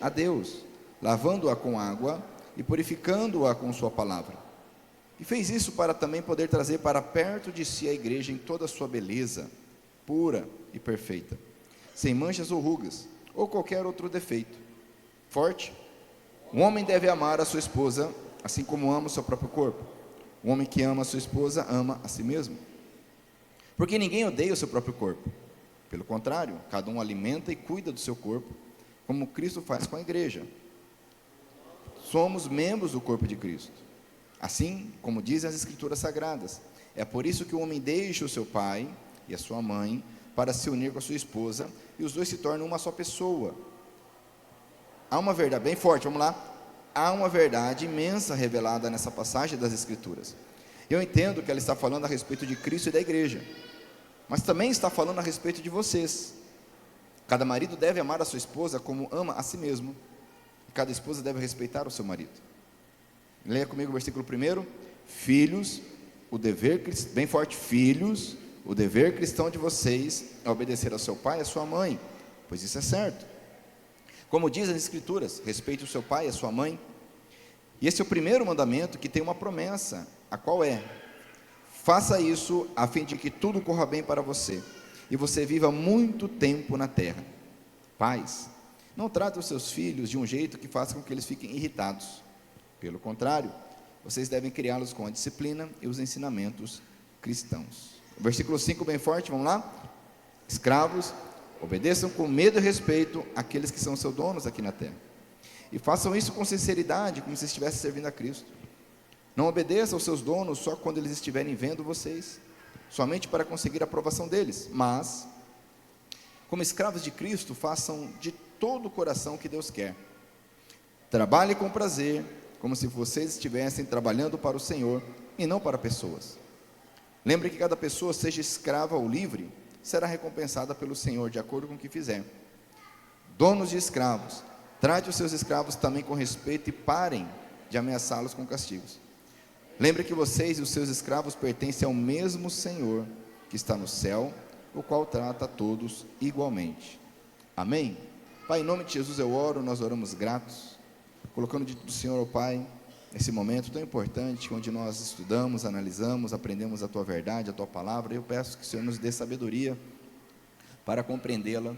a Deus, lavando-a com água e purificando-a com sua palavra. E fez isso para também poder trazer para perto de si a igreja em toda a sua beleza, pura e perfeita, sem manchas ou rugas, ou qualquer outro defeito. Forte. O homem deve amar a sua esposa, assim como ama o seu próprio corpo. O homem que ama a sua esposa, ama a si mesmo. Porque ninguém odeia o seu próprio corpo. Pelo contrário, cada um alimenta e cuida do seu corpo, como Cristo faz com a igreja. Somos membros do corpo de Cristo. Assim como dizem as Escrituras Sagradas, é por isso que o homem deixa o seu pai e a sua mãe para se unir com a sua esposa, e os dois se tornam uma só pessoa. Há uma verdade bem forte, vamos lá. Há uma verdade imensa revelada nessa passagem das Escrituras. Eu entendo que ela está falando a respeito de Cristo e da igreja, mas também está falando a respeito de vocês. Cada marido deve amar a sua esposa como ama a si mesmo, e cada esposa deve respeitar o seu marido. Leia comigo o versículo 1. Filhos, o dever, bem forte, filhos, o dever cristão de vocês é obedecer ao seu pai e à sua mãe, pois isso é certo. Como diz as Escrituras, respeite o seu pai e a sua mãe. E esse é o primeiro mandamento que tem uma promessa, a qual é: faça isso a fim de que tudo corra bem para você, e você viva muito tempo na terra. Pais, não trate os seus filhos de um jeito que faça com que eles fiquem irritados. Pelo contrário, vocês devem criá-los com a disciplina e os ensinamentos cristãos. Versículo 5, bem forte, vamos lá? Escravos, obedeçam com medo e respeito aqueles que são seus donos aqui na terra. E façam isso com sinceridade, como se estivessem servindo a Cristo. Não obedeçam aos seus donos só quando eles estiverem vendo vocês, somente para conseguir a aprovação deles, mas, como escravos de Cristo, façam de todo o coração o que Deus quer. Trabalhe com prazer, como se vocês estivessem trabalhando para o Senhor e não para pessoas. Lembre que cada pessoa, seja escrava ou livre, será recompensada pelo Senhor de acordo com o que fizer. Donos de escravos, trate os seus escravos também com respeito e parem de ameaçá-los com castigos. Lembre que vocês e os seus escravos pertencem ao mesmo Senhor que está no céu, o qual trata a todos igualmente. Amém? Pai, em nome de Jesus eu oro, nós oramos gratos, colocando diante do Senhor, ó Pai, esse momento tão importante, onde nós estudamos, analisamos, aprendemos a Tua verdade, a Tua palavra. Eu peço que o Senhor nos dê sabedoria para compreendê-la,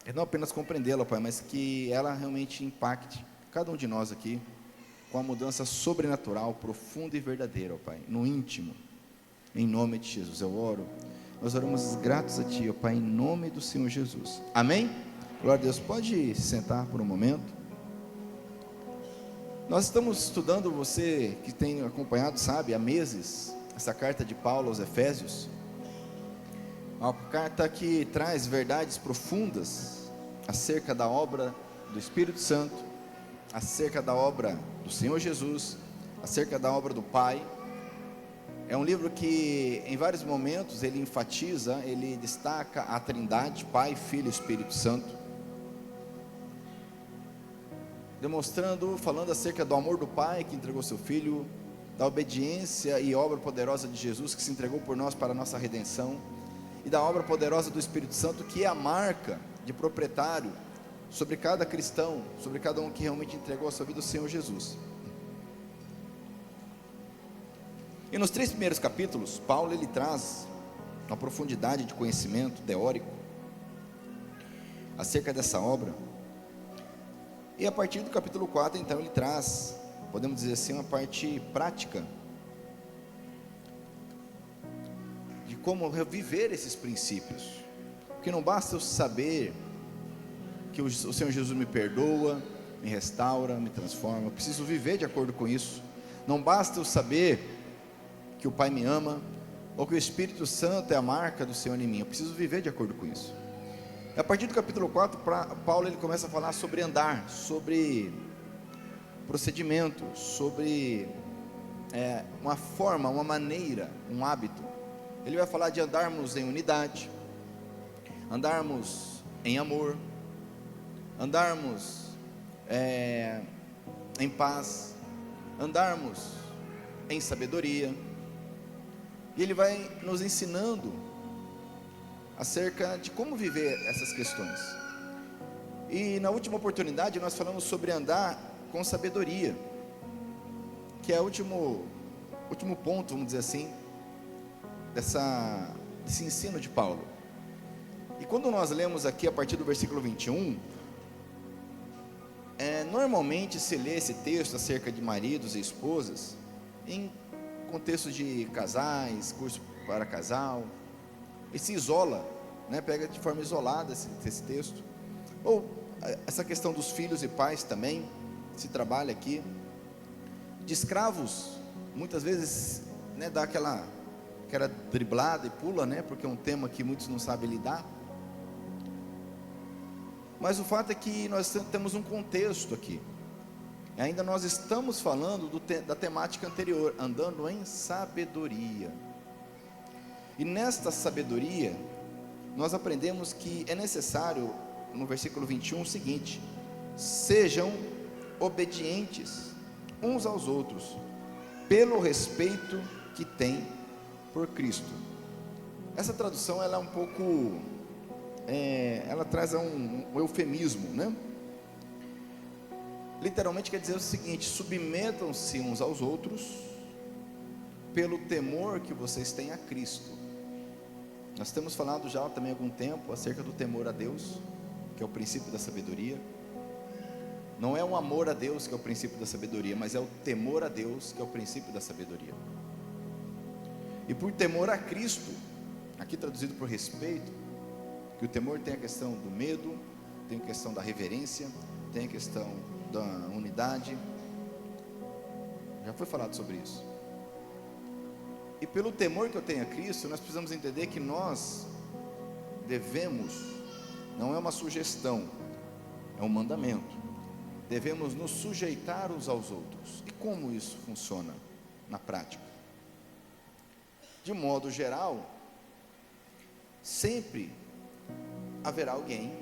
e não apenas compreendê-la, Pai, mas que ela realmente impacte cada um de nós aqui, com a mudança sobrenatural, profunda e verdadeira, ó Pai, no íntimo, em nome de Jesus eu oro. Nós oramos gratos a Ti, ó Pai, em nome do Senhor Jesus, amém? Glória a Deus. Pode se sentar por um momento. Nós estamos estudando, você que tem acompanhado, sabe, há meses, essa carta de Paulo aos Efésios, uma carta que traz verdades profundas acerca da obra do Espírito Santo, acerca da obra do Senhor Jesus, acerca da obra do Pai. É um livro que em vários momentos ele enfatiza, ele destaca a Trindade, Pai, Filho e Espírito Santo, demonstrando, falando acerca do amor do Pai que entregou seu Filho, da obediência e obra poderosa de Jesus que se entregou por nós para a nossa redenção, e da obra poderosa do Espírito Santo, que é a marca de proprietário sobre cada cristão, sobre cada um que realmente entregou a sua vida ao Senhor Jesus. E nos 3 primeiros capítulos, Paulo ele traz uma profundidade de conhecimento teórico acerca dessa obra. E a partir do capítulo 4, então, ele traz, podemos dizer assim, uma parte prática de como viver esses princípios. Porque não basta eu saber que o Senhor Jesus me perdoa, me restaura, me transforma. Eu preciso viver de acordo com isso. Não basta eu saber que o Pai me ama, ou que o Espírito Santo é a marca do Senhor em mim. Eu preciso viver de acordo com isso. A partir do capítulo 4, Paulo ele começa a falar sobre andar, sobre procedimento, sobre uma forma, uma maneira, um hábito. Ele vai falar de andarmos em unidade, andarmos em amor, andarmos em paz, andarmos em sabedoria. E ele vai nos ensinando acerca de como viver essas questões. E na última oportunidade nós falamos sobre andar com sabedoria, que é o último ponto, vamos dizer assim, desse ensino de Paulo. E quando nós lemos aqui a partir do versículo 21, normalmente se lê esse texto acerca de maridos e esposas em contexto de casais, curso para casal, e se isola, pega de forma isolada esse texto, ou essa questão dos filhos e pais também, se trabalha aqui, de escravos, muitas vezes, dá aquela driblada e pula, porque é um tema que muitos não sabem lidar, mas o fato é que nós temos um contexto aqui, ainda nós estamos falando da temática anterior, andando em sabedoria, e nesta sabedoria, nós aprendemos que é necessário, no versículo 21, o seguinte: sejam obedientes uns aos outros, pelo respeito que têm por Cristo. Essa tradução, ela é um pouco, ela traz um eufemismo, literalmente quer dizer o seguinte: submetam-se uns aos outros, pelo temor que vocês têm a Cristo. Nós temos falado já também há algum tempo acerca do temor a Deus, que é o princípio da sabedoria. Não é o amor a Deus que é o princípio da sabedoria, mas é o temor a Deus que é o princípio da sabedoria. E por temor a Cristo, aqui traduzido por respeito, que o temor tem a questão do medo, tem a questão da reverência, tem a questão da unidade, já foi falado sobre isso. E pelo temor que eu tenho a Cristo, nós precisamos entender que nós devemos, não é uma sugestão, é um mandamento, devemos nos sujeitar uns aos outros. E como isso funciona na prática? De modo geral, sempre haverá alguém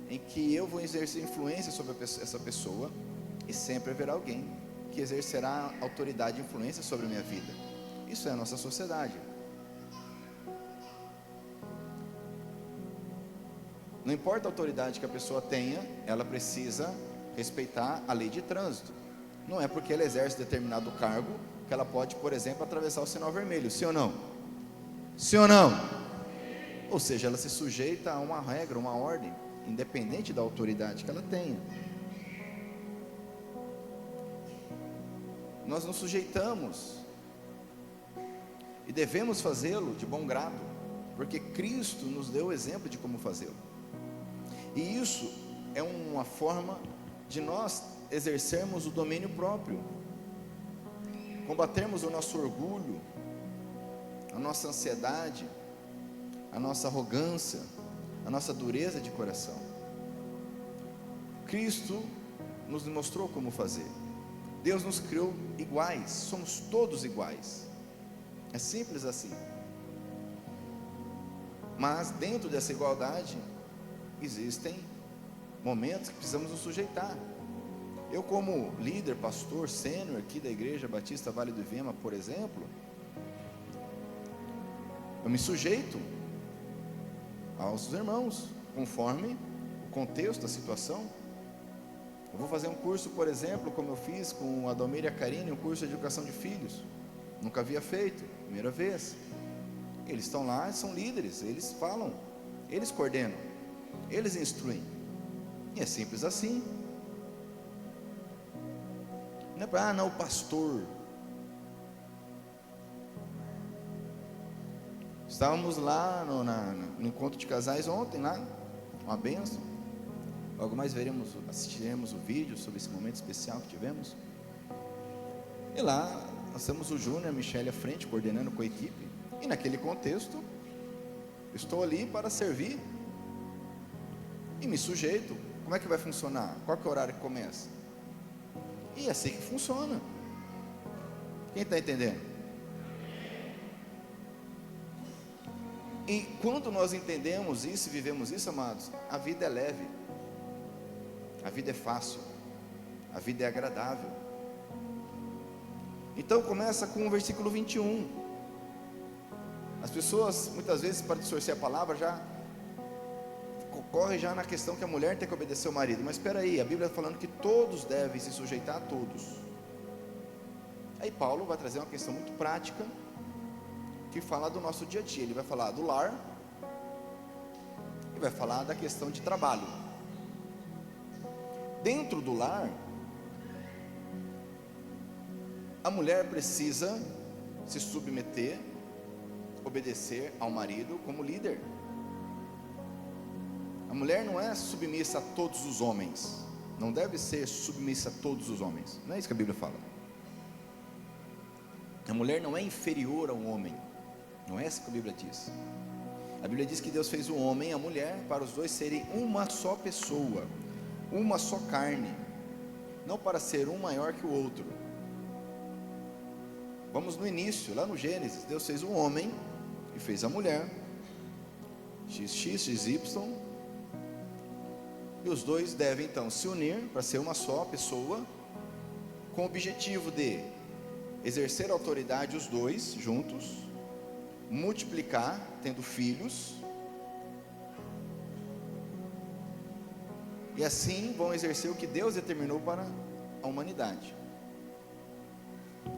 em que eu vou exercer influência sobre essa pessoa, e sempre haverá alguém que exercerá autoridade e influência sobre a minha vida. Isso é a nossa sociedade. Não importa a autoridade que a pessoa tenha, ela precisa respeitar a lei de trânsito. Não é porque ela exerce determinado cargo que ela pode, por exemplo, atravessar o sinal vermelho. Sim ou não? Sim ou não? Ou seja, ela se sujeita a uma regra, uma ordem, independente da autoridade que ela tenha. Nós nos sujeitamos e devemos fazê-lo de bom grado, porque Cristo nos deu o exemplo de como fazê-lo. E isso é uma forma de nós exercermos o domínio próprio, combatermos o nosso orgulho, a nossa ansiedade, a nossa arrogância, a nossa dureza de coração. Cristo nos mostrou como fazer. Deus nos criou iguais, somos todos iguais. É simples assim. Mas dentro dessa igualdade existem momentos que precisamos nos sujeitar. Eu, como líder, pastor, sênior aqui da Igreja Batista Vale do Ivema, por exemplo, eu me sujeito aos irmãos, conforme o contexto, a situação. Eu vou fazer um curso, por exemplo, como eu fiz com a Adalmir e a Karine, um curso de educação de filhos. Nunca havia feito, primeira vez. Eles estão lá, são líderes, eles falam, eles coordenam, eles instruem. E é simples assim. Não é para, não, o pastor. Estávamos lá no encontro de casais ontem, lá, uma bênção. Logo mais assistiremos o vídeo sobre esse momento especial que tivemos. E lá, nós temos o Júnior e a Michele à frente, coordenando com a equipe. E naquele contexto, estou ali para servir. E me sujeito. Como é que vai funcionar? Qual que é o horário que começa? E é assim que funciona. Quem está entendendo? E quando nós entendemos isso e vivemos isso, amados, a vida é leve, a vida é fácil, a vida é agradável. Então começa com o versículo 21. As pessoas muitas vezes, para distorcer a palavra, já corre já na questão que a mulher tem que obedecer ao marido. Mas espera aí, a Bíblia está falando que todos devem se sujeitar a todos. Aí Paulo vai trazer uma questão muito prática, que fala do nosso dia a dia. Ele vai falar do lar e vai falar da questão de trabalho. Dentro do lar, a mulher precisa se submeter, obedecer ao marido como líder. A mulher não é submissa a todos os homens, não deve ser submissa a todos os homens, não é isso que a Bíblia fala. A mulher não é inferior ao homem, não é isso que a Bíblia diz. A Bíblia diz que Deus fez o homem e a mulher para os dois serem uma só pessoa, uma só carne, não para ser um maior que o outro. Vamos no início, lá no Gênesis, Deus fez o homem e fez a mulher, XX, XY, e os dois devem então se unir para ser uma só pessoa, com o objetivo de exercer autoridade os dois juntos, multiplicar, tendo filhos, e assim vão exercer o que Deus determinou para a humanidade,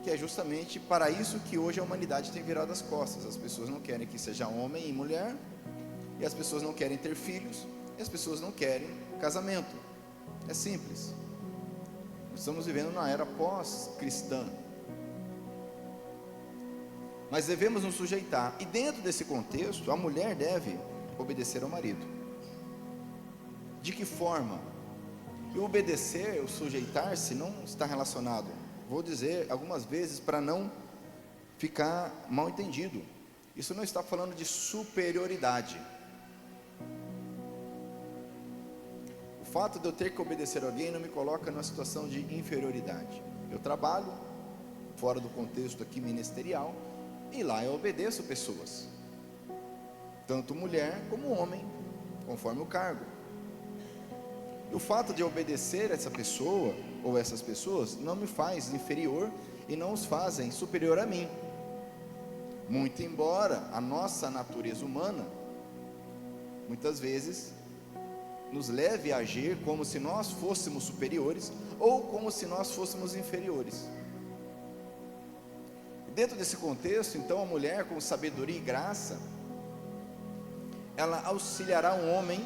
que é justamente para isso que hoje a humanidade tem virado as costas. As pessoas não querem que seja homem e mulher, e as pessoas não querem ter filhos, e as pessoas não querem casamento. É simples. Nós estamos vivendo na era pós-cristã, mas devemos nos sujeitar, e dentro desse contexto, a mulher deve obedecer ao marido. De que forma? E obedecer, o sujeitar-se, não está relacionado, vou dizer algumas vezes para não ficar mal entendido, isso não está falando de superioridade. O fato de eu ter que obedecer a alguém não me coloca numa situação de inferioridade. Eu trabalho fora do contexto aqui ministerial, e lá eu obedeço pessoas, tanto mulher como homem, conforme o cargo. E o fato de eu obedecer essa pessoa ou essas pessoas não me faz inferior e não os fazem superior a mim. Muito embora a nossa natureza humana muitas vezes nos leve a agir como se nós fôssemos superiores ou como se nós fôssemos inferiores. Dentro desse contexto, então, a mulher com sabedoria e graça, ela auxiliará um homem,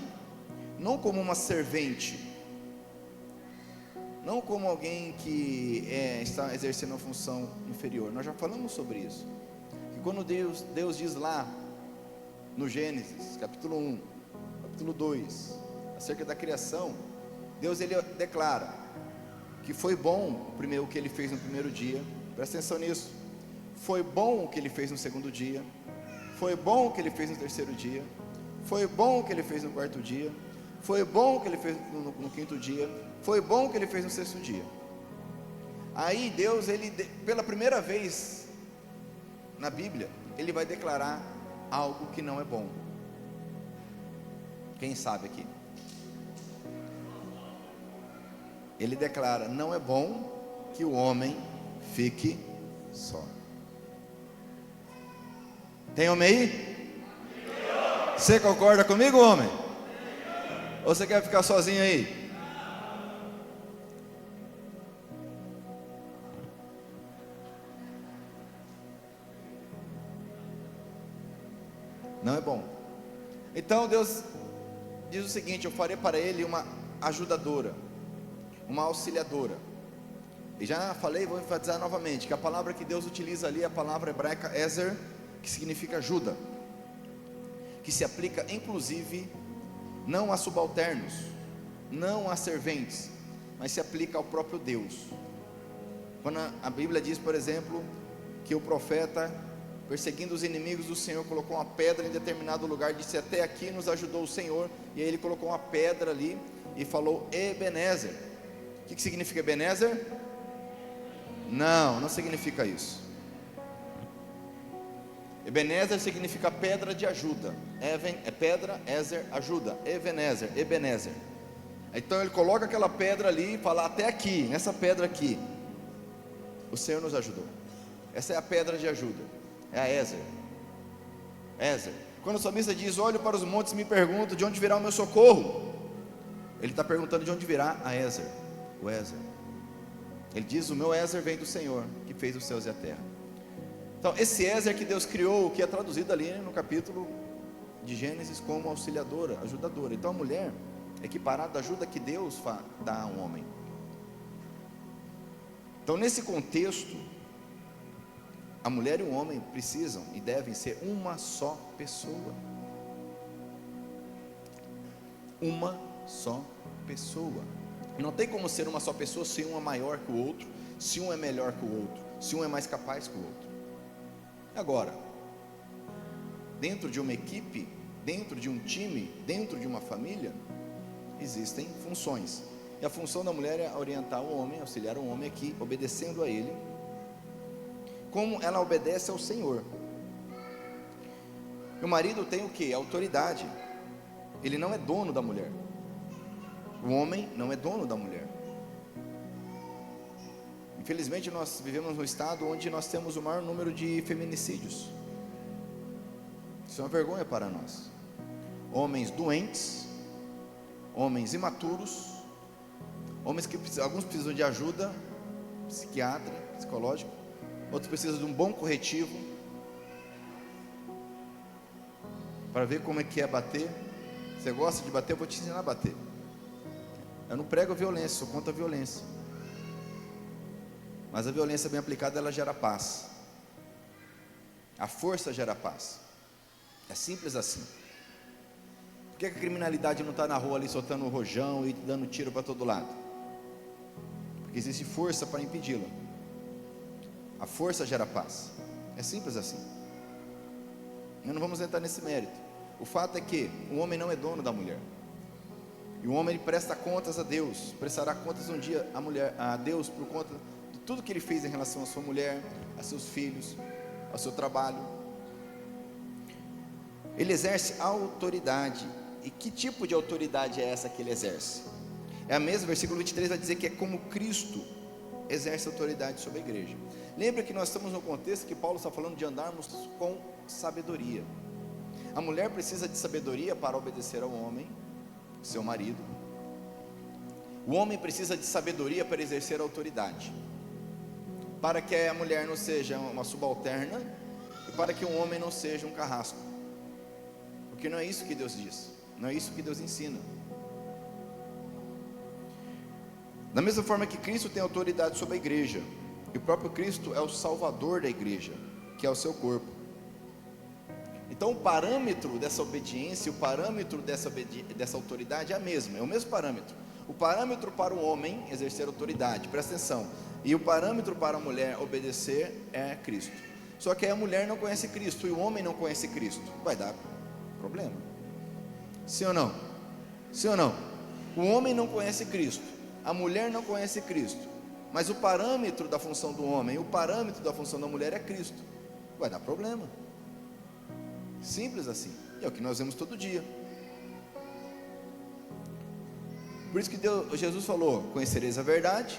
não como uma servente, não como alguém que está exercendo uma função inferior. Nós já falamos sobre isso, que quando Deus diz lá, no Gênesis, capítulo 1, capítulo 2, acerca da criação, Deus ele declara, que foi bom o que ele fez no primeiro dia, presta atenção nisso. Foi bom o que ele fez no segundo dia, foi bom o que ele fez no terceiro dia, foi bom o que ele fez no quarto dia, foi bom o que ele fez no quinto dia, foi bom o que ele fez no sexto dia. Aí Deus, pela primeira vez na Bíblia, ele vai declarar algo que não é bom. Quem sabe aqui? Ele declara: não é bom que o homem fique só. Tem homem aí? Você concorda comigo, homem? Ou você quer ficar sozinho aí? Não é bom. Então Deus diz o seguinte: eu farei para ele uma ajudadora, uma auxiliadora. E já falei, vou enfatizar novamente, que a palavra que Deus utiliza ali é a palavra hebraica Ezer, que significa ajuda, que se aplica inclusive não a subalternos, não a serventes, mas se aplica ao próprio Deus. Quando a Bíblia diz, por exemplo, que o profeta, perseguindo os inimigos do Senhor, colocou uma pedra em determinado lugar, disse: até aqui nos ajudou o Senhor. E aí ele colocou uma pedra ali e falou Ebenezer. O que significa Ebenezer? Não significa isso. Ebenezer significa pedra de ajuda. Even é pedra, Ezer, ajuda. Ebenezer. Então ele coloca aquela pedra ali e fala: até aqui, nessa pedra aqui, o Senhor nos ajudou. Essa é a pedra de ajuda, é a Ezer. Quando o salmista diz: olho para os montes e me pergunto, de onde virá o meu socorro? Ele está perguntando de onde virá a Ezer, o Ezer. Ele diz: o meu Ezer vem do Senhor, que fez os céus e a terra. Então, esse Ezer que Deus criou, que é traduzido ali no capítulo de Gênesis como auxiliadora, ajudadora. Então, a mulher é equiparada à ajuda que Deus dá ao homem. Então, nesse contexto, a mulher e o homem precisam e devem ser uma só pessoa. Uma só pessoa. Não tem como ser uma só pessoa se um é maior que o outro, se um é melhor que o outro, se um é mais capaz que o outro. Agora, dentro de uma equipe, dentro de um time, dentro de uma família, existem funções. E a função da mulher é orientar o homem, auxiliar o homem aqui, obedecendo a ele, como ela obedece ao Senhor. O marido tem o que? Autoridade. Ele não é dono da mulher. O homem não é dono da mulher. Infelizmente nós vivemos num estado onde nós temos o maior número de feminicídios. Isso é uma vergonha para nós. Homens doentes, homens imaturos, homens que alguns precisam de ajuda psiquiátrica, psicológica, outros precisam de um bom corretivo para ver como é que é bater. Você gosta de bater? Eu vou te ensinar a bater. Eu não prego violência, sou contra a violência. Mas a violência bem aplicada, ela gera paz. A força gera paz. É simples assim. Por que a criminalidade não está na rua ali soltando o rojão e dando tiro para todo lado? Porque existe força para impedi-la. A força gera paz. É simples assim. Nós não vamos entrar nesse mérito. O fato é que o homem não é dono da mulher. E o homem, ele presta contas a Deus. Prestará contas um dia a Deus por conta de tudo que ele fez em relação à sua mulher, a seus filhos, ao seu trabalho. Ele exerce autoridade. E que tipo de autoridade é essa que ele exerce? É a mesma, versículo 23 vai dizer que é como Cristo exerce autoridade sobre a igreja. Lembra que nós estamos no contexto que Paulo está falando de andarmos com sabedoria. A mulher precisa de sabedoria para obedecer ao homem, seu marido. O homem precisa de sabedoria para exercer a autoridade, para que a mulher não seja uma subalterna e para que o homem não seja um carrasco, porque não é isso que Deus diz, não é isso que Deus ensina. Da mesma forma que Cristo tem autoridade sobre a igreja, e o próprio Cristo é o salvador da igreja, que é o seu corpo. Então o parâmetro dessa obediência, o parâmetro dessa autoridade é a mesma, é o mesmo parâmetro. O parâmetro para o homem exercer autoridade, presta atenção, e o parâmetro para a mulher obedecer é Cristo. Só que aí a mulher não conhece Cristo e o homem não conhece Cristo, vai dar problema. Sim ou não? Sim ou não? O homem não conhece Cristo, a mulher não conhece Cristo, mas o parâmetro da função do homem, o parâmetro da função da mulher é Cristo, vai dar problema. Simples assim, é o que nós vemos todo dia. Por isso que Jesus falou: conhecereis a verdade,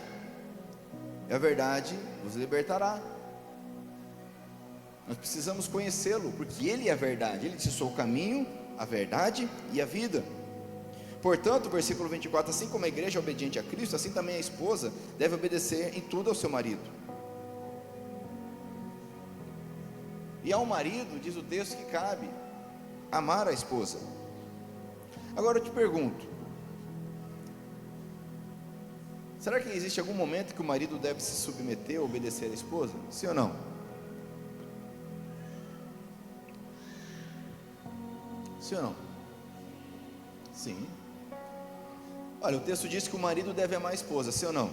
e a verdade vos libertará. Nós precisamos conhecê-lo, porque Ele é a verdade. Ele disse: sou o caminho, a verdade e a vida. Portanto, versículo 24: assim como a igreja é obediente a Cristo, assim também a esposa deve obedecer em tudo ao seu marido. E ao marido, diz o texto, que cabe amar a esposa. Agora eu te pergunto: será que existe algum momento que o marido deve se submeter ou obedecer à esposa? Sim ou não? Sim ou não? Sim. Olha, o texto diz que o marido deve amar a esposa, sim ou não?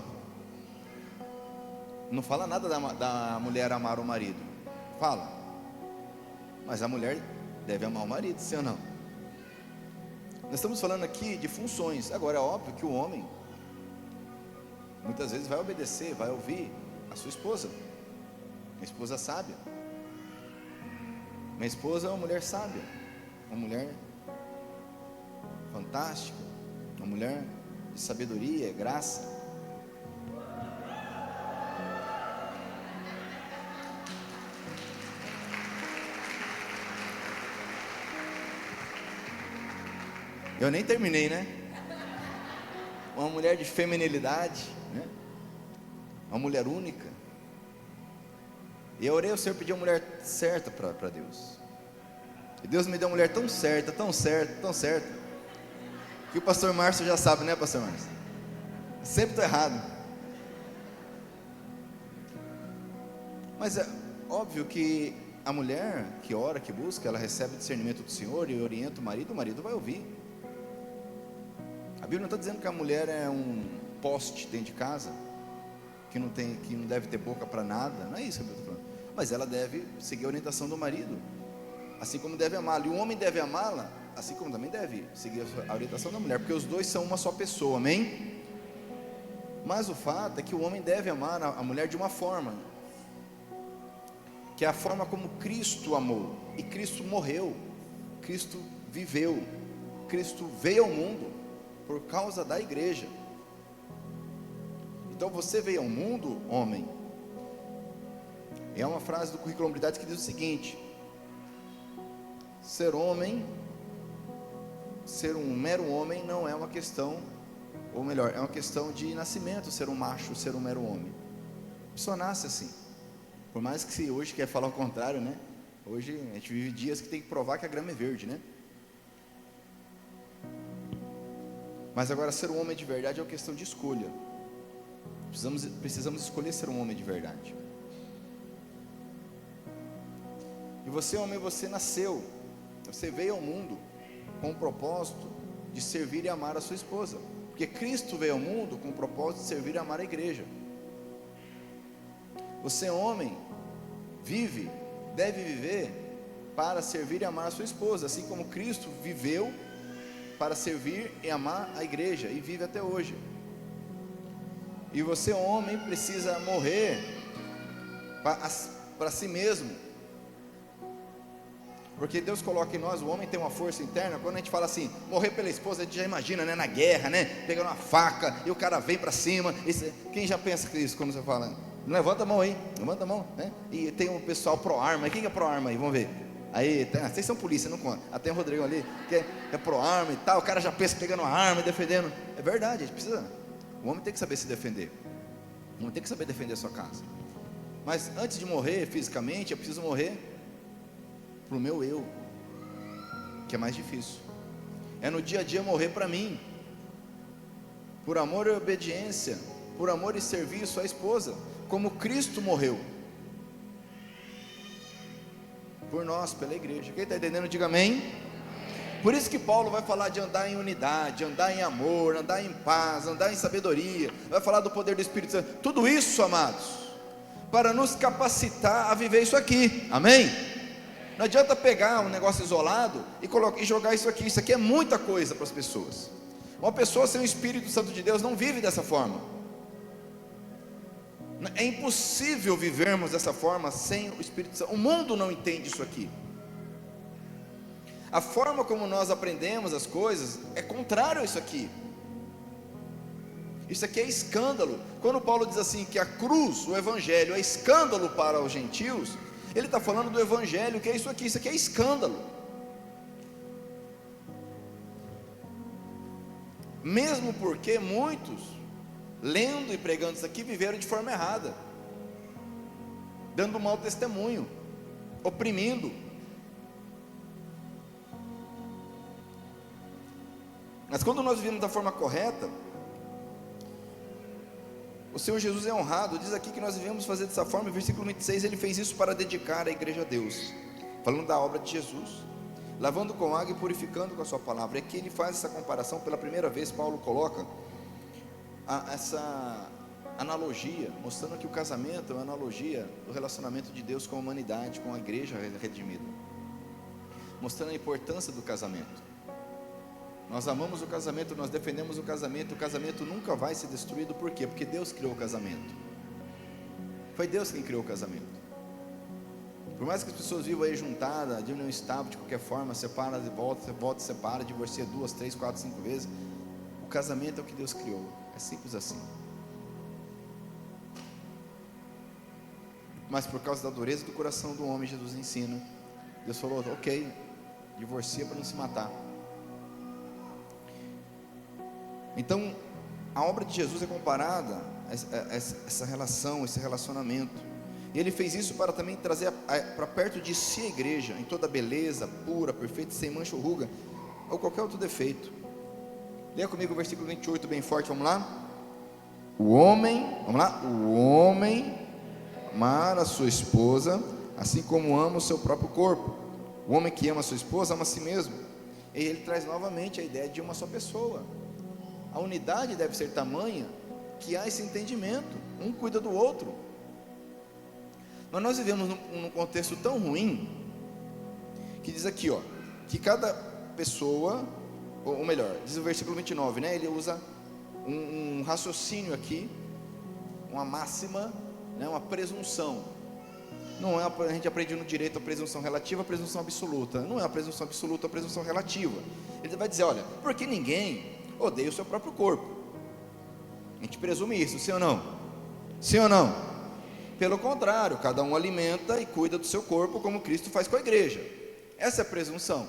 Não fala nada da mulher amar o marido. Fala. Mas a mulher deve amar o marido, sim ou não? Nós estamos falando aqui de funções. Agora é óbvio que o homem muitas vezes vai obedecer, vai ouvir a sua esposa. Minha esposa sábia. Minha esposa é uma mulher sábia, uma mulher fantástica, uma mulher de sabedoria, graça. Eu nem terminei, né? Uma mulher de feminilidade, né? Uma mulher única. E eu orei ao Senhor, pedi uma mulher certa para Deus. E Deus me deu uma mulher tão certa, tão certa, tão certa, que o pastor Márcio já sabe, né, pastor Márcio? Sempre estou errado. Mas é óbvio que a mulher que ora, que busca, ela recebe discernimento do Senhor e orienta o marido vai ouvir. A Bíblia não está dizendo que a mulher é um poste dentro de casa, que não deve ter boca para nada, não é isso que a Bíblia está falando. Mas ela deve seguir a orientação do marido, assim como deve amá-la, e o homem deve amá-la, assim como também deve seguir a orientação da mulher, porque os dois são uma só pessoa, amém? Mas o fato é que o homem deve amar a mulher de uma forma, que é a forma como Cristo amou, e Cristo morreu, Cristo viveu, Cristo veio ao mundo por causa da igreja. Então você veio ao mundo, homem. É uma frase do currículo Hombridade que diz o seguinte: ser homem, ser um mero homem não é uma questão, ou melhor, é uma questão de nascimento, ser um macho, ser um mero homem. A pessoa nasce assim. Por mais que se hoje quer falar o contrário, né? Hoje a gente vive dias que tem que provar que a grama é verde, né? Mas agora ser um homem de verdade é uma questão de escolha. Precisamos escolher ser um homem de verdade. E você, homem, você nasceu, você veio ao mundo com o propósito de servir e amar a sua esposa, porque Cristo veio ao mundo com o propósito de servir e amar a igreja. Você, homem, deve viver para servir e amar a sua esposa, assim como Cristo viveu para servir e amar a igreja, e vive até hoje. E você, homem, precisa morrer para si mesmo, porque Deus coloca em nós, o homem tem uma força interna. Quando a gente fala assim, morrer pela esposa, a gente já imagina, né, na guerra, né, pegando uma faca, e o cara vem para cima. Quem já pensa isso quando você fala? Levanta a mão aí, levanta a mão, né? E tem um pessoal pro-arma, quem que é pro-arma aí? Vamos ver. Aí, vocês são polícia, não conta. Tem o Rodrigo ali, que é pro-arma e tal, o cara já pensa pegando uma arma e defendendo. É verdade, a gente precisa. O homem tem que saber se defender. O homem tem que saber defender a sua casa. Mas antes de morrer fisicamente, eu preciso morrer para o meu eu, que é mais difícil. É no dia a dia morrer para mim, por amor e obediência, por amor e serviço à esposa, como Cristo morreu por nós, pela igreja. Quem está entendendo, diga amém. Por isso que Paulo vai falar de andar em unidade, andar em amor, andar em paz, andar em sabedoria, vai falar do poder do Espírito Santo. Tudo isso, amados, para nos capacitar a viver isso aqui, amém? Não adianta pegar um negócio isolado e jogar isso aqui é muita coisa para as pessoas. Uma pessoa sem o Espírito Santo de Deus não vive dessa forma. É impossível vivermos dessa forma sem o Espírito Santo. O mundo não entende isso aqui. A forma como nós aprendemos as coisas é contrário a isso aqui. Isso aqui é escândalo. Quando Paulo diz assim que a cruz, o Evangelho, é escândalo para os gentios, ele está falando do Evangelho, que é isso aqui é escândalo. Mesmo porque muitos, lendo e pregando isso aqui, viveram de forma errada, dando mau testemunho, oprimindo. Mas quando nós vivemos da forma correta, o Senhor Jesus é honrado. Diz aqui que nós devemos fazer dessa forma. Versículo 26, ele fez isso para dedicar a igreja a Deus, falando da obra de Jesus, lavando com água e purificando com a sua palavra. É que ele faz essa comparação. Pela primeira vez Paulo coloca essa analogia, mostrando que o casamento é uma analogia do relacionamento de Deus com a humanidade, com a igreja redimida, mostrando a importância do casamento. Nós amamos o casamento, nós defendemos o casamento nunca vai ser destruído. Por quê? Porque Deus criou o casamento. Foi Deus quem criou o casamento. Por mais que as pessoas vivam aí juntadas, de união estável, de qualquer forma, separa, volta, separa, divorcia 2, 3, 4, 5 vezes, o casamento é o que Deus criou. É simples assim. Mas por causa da dureza do coração do homem, Jesus ensina. Deus falou, ok, divorcia para não se matar. Então, a obra de Jesus é comparada a essa relação, esse relacionamento. E Ele fez isso para também trazer para perto de si a igreja, em toda beleza, pura, perfeita, sem mancha ou ruga, ou qualquer outro defeito. Leia comigo o versículo 28 bem forte, vamos lá? O homem amar a sua esposa, assim como ama o seu próprio corpo. O homem que ama a sua esposa, ama a si mesmo. E ele traz novamente a ideia de uma só pessoa. A unidade deve ser tamanha que há esse entendimento, um cuida do outro. Mas nós vivemos num contexto tão ruim, que diz aqui, ó, que cada pessoa, ou melhor, diz o versículo 29, né? Ele usa um raciocínio aqui, uma máxima, né? Uma presunção. Não é a gente aprende no direito a presunção relativa, a presunção absoluta. Não é a presunção absoluta, a presunção relativa. Ele vai dizer, olha, porque ninguém odeia o seu próprio corpo. A gente presume isso, sim ou não? Sim ou não? Pelo contrário, cada um alimenta e cuida do seu corpo como Cristo faz com a igreja. Essa é a presunção.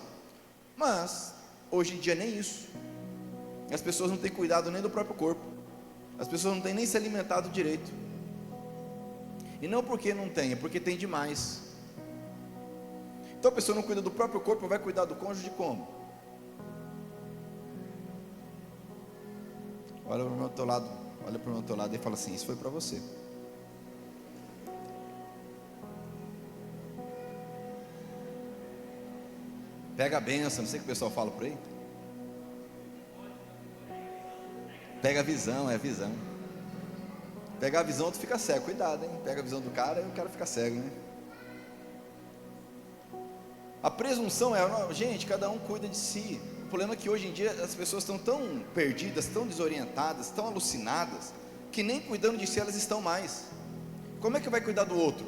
Mas, hoje em dia nem isso. As pessoas não têm cuidado nem do próprio corpo. As pessoas não têm nem se alimentado direito. E não porque não tem, é porque tem demais. Então a pessoa não cuida do próprio corpo, vai cuidar do cônjuge como? Olha para o meu teu lado e fala assim, isso foi para você. Pega a bênção, não sei o que o pessoal fala por aí. Pega a visão, é a visão. Pegar a visão, tu fica cego, cuidado, hein? Pega a visão do cara e o cara fica cego, né? A presunção é, gente, cada um cuida de si. O problema é que hoje em dia as pessoas estão tão perdidas, tão desorientadas, tão alucinadas, que nem cuidando de si elas estão mais. Como é que vai cuidar do outro?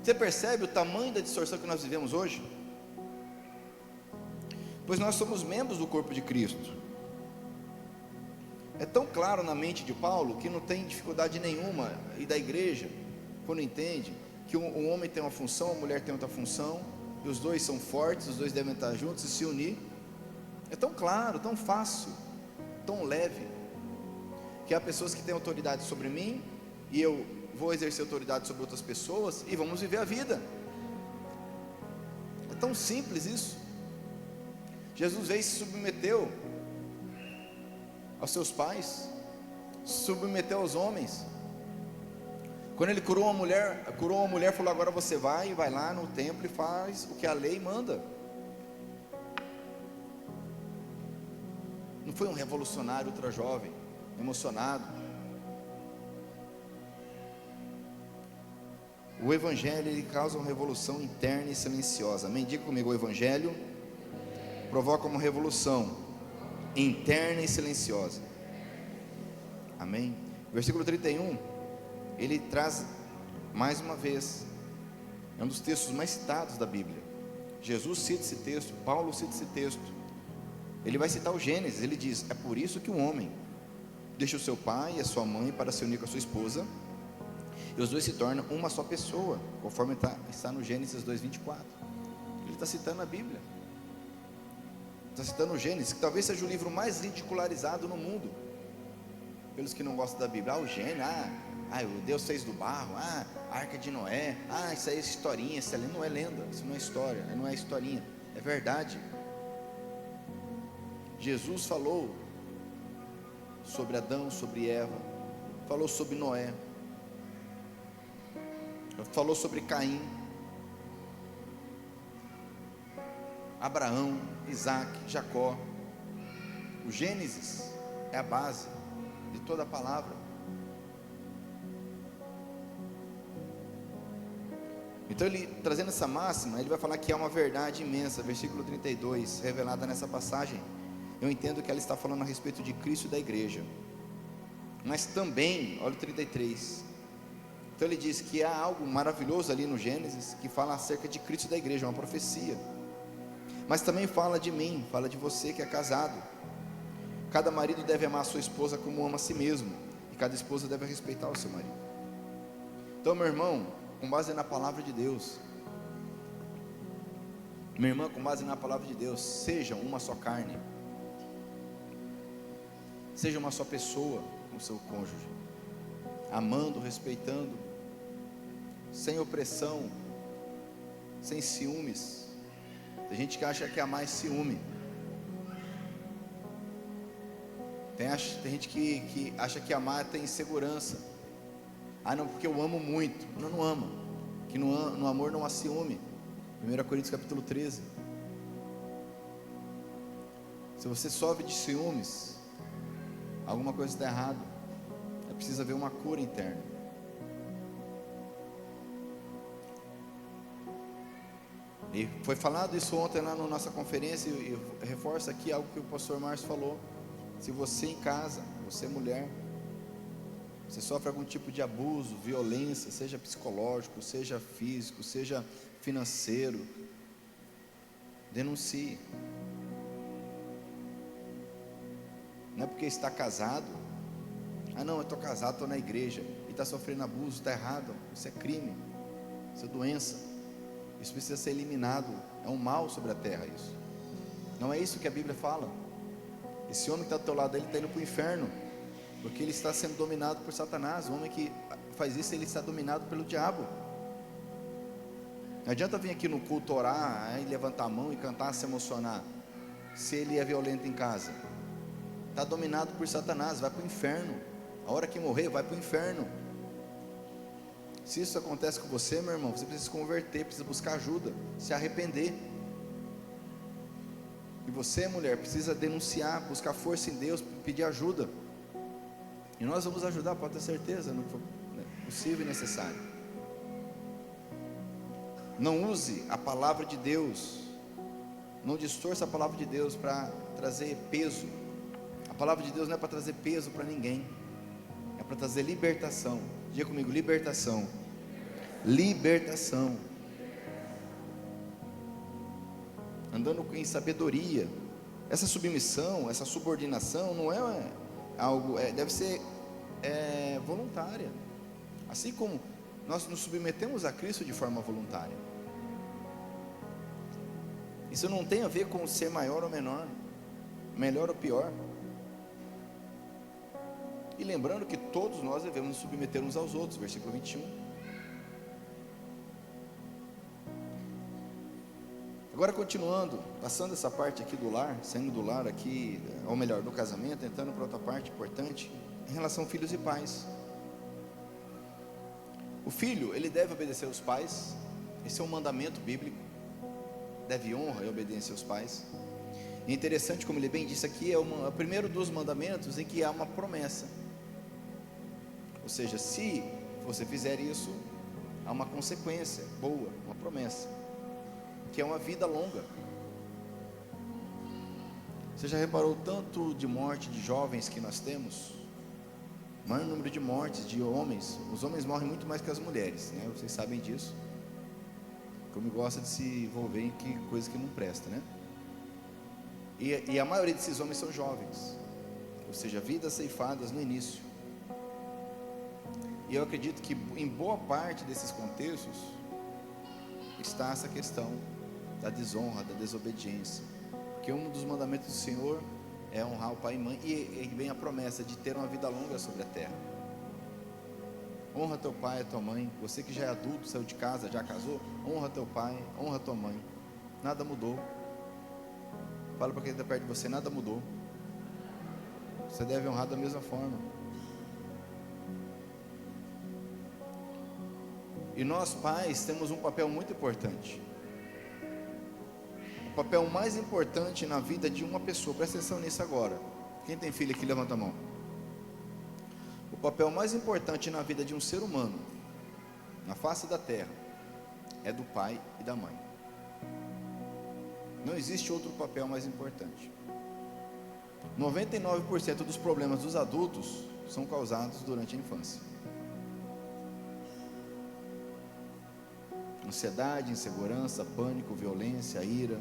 Você percebe o tamanho da distorção que nós vivemos hoje? Pois nós somos membros do corpo de Cristo. É tão claro na mente de Paulo que não tem dificuldade nenhuma, e da igreja, quando entende que o homem tem uma função, a mulher tem outra função, e os dois são fortes, os dois devem estar juntos e se unir. É tão claro, tão fácil, tão leve, que há pessoas que têm autoridade sobre mim, e eu vou exercer autoridade sobre outras pessoas, e vamos viver a vida. É tão simples isso. Jesus veio e se submeteu aos seus pais, se submeteu aos homens. Quando ele curou uma mulher, falou, agora você vai lá no templo e faz o que a lei manda. Não foi um revolucionário ultra jovem, emocionado. O evangelho, ele causa uma revolução interna e silenciosa. Amém? Diga comigo, o evangelho provoca uma revolução interna e silenciosa. Amém? Versículo 31, ele traz mais uma vez, é um dos textos mais citados da Bíblia. Jesus cita esse texto, Paulo cita esse texto. Ele vai citar o Gênesis, ele diz, é por isso que o homem deixa o seu pai e a sua mãe para se unir com a sua esposa, e os dois se tornam uma só pessoa, conforme está no Gênesis 2:24. Ele está citando a Bíblia. Está citando o Gênesis, que talvez seja o livro mais ridicularizado no mundo, pelos que não gostam da Bíblia. O Gênesis, o Deus fez do barro, a Arca de Noé, isso aí é historinha, isso ali não é lenda, isso não é história, não é historinha, é verdade. Jesus falou sobre Adão, sobre Eva, falou sobre Noé, falou sobre Caim, Abraão, Isaac, Jacó. O Gênesis é a base de toda a palavra. Então ele, trazendo essa máxima, ele vai falar que há uma verdade imensa, versículo 32, revelada nessa passagem. Eu entendo que ela está falando a respeito de Cristo e da igreja, mas também, olha o 33, então ele diz que há algo maravilhoso ali no Gênesis, que fala acerca de Cristo e da igreja, uma profecia, mas também fala de mim, fala de você que é casado. Cada marido deve amar a sua esposa como ama a si mesmo, e cada esposa deve respeitar o seu marido. Então, meu irmão, com base na palavra de Deus, minha irmã, com base na palavra de Deus, sejam uma só carne. Seja uma só pessoa com o seu cônjuge, amando, respeitando, sem opressão, sem ciúmes. Tem gente que acha que amar é ciúme. Tem gente que acha que amar tem insegurança. Ah, não, porque eu amo muito. Não, não ama. Que no amor não há ciúme. 1 Coríntios capítulo 13. Se você sofre de ciúmes, alguma coisa está errada. É preciso haver uma cura interna. E foi falado isso ontem lá na nossa conferência, e eu reforço aqui algo que o pastor Márcio falou. Se você em casa, você mulher, você sofre algum tipo de abuso, violência, seja psicológico, seja físico, seja financeiro, denuncie. Não é porque está casado, ah não, eu estou casado, estou na igreja, e está sofrendo abuso, está errado, isso é crime, isso é doença, isso precisa ser eliminado, é um mal sobre a terra isso. Não é isso que a Bíblia fala. Esse homem que está do teu lado, ele está indo para o inferno, porque ele está sendo dominado por Satanás. O homem que faz isso, ele está dominado pelo diabo. Não adianta vir aqui no culto orar, aí levantar a mão e cantar, se emocionar, se ele é violento em casa. Está dominado por Satanás, vai para o inferno. A hora que morrer, vai para o inferno. Se isso acontece com você, meu irmão, você precisa se converter, precisa buscar ajuda, se arrepender. E você, mulher, precisa denunciar, buscar força em Deus, pedir ajuda. E nós vamos ajudar, pode ter certeza, no que for possível e necessário. Não use a palavra de Deus, não distorça a palavra de Deus para trazer peso. A palavra de Deus não é para trazer peso para ninguém, é para trazer libertação. Diga comigo, libertação. Libertação. Andando em sabedoria. Essa submissão, essa subordinação não é algo, deve ser voluntária. Assim como nós nos submetemos a Cristo de forma voluntária. Isso não tem a ver com ser maior ou menor, melhor ou pior. E lembrando que todos nós devemos nos submeter uns aos outros, versículo 21. Agora continuando, passando essa parte aqui do lar, saindo do lar aqui, ou melhor, do casamento, entrando para outra parte importante, em relação a filhos e pais. O filho, ele deve obedecer aos pais, esse é um mandamento bíblico, deve honra e obediência aos pais. E é interessante, como ele bem disse aqui, é o primeiro dos mandamentos em que há uma promessa. Ou seja, se você fizer isso, há uma consequência boa, uma promessa, que é uma vida longa. Você já reparou o tanto de morte de jovens que nós temos? O maior número de mortes de homens. Os homens morrem muito mais que as mulheres, né? Vocês sabem disso. Como gosta de se envolver em coisa que não presta, né? E a maioria desses homens são jovens, ou seja, vidas ceifadas no início. E eu acredito que em boa parte desses contextos está essa questão da desonra, da desobediência, porque um dos mandamentos do Senhor é honrar o pai e mãe, e vem a promessa de ter uma vida longa sobre a terra. Honra teu pai e tua mãe. Você que já é adulto, saiu de casa, já casou, honra teu pai, honra tua mãe. Nada mudou. Fala para quem está perto de você, nada mudou. Você deve honrar da mesma forma. E nós pais temos um papel muito importante. O papel mais importante na vida de uma pessoa, presta atenção nisso agora. Quem tem filho aqui, levanta a mão. O papel mais importante na vida de um ser humano, na face da terra, é do pai e da mãe. Não existe outro papel mais importante. 99% dos problemas dos adultos são causados durante a infância. Ansiedade, insegurança, pânico, violência, ira.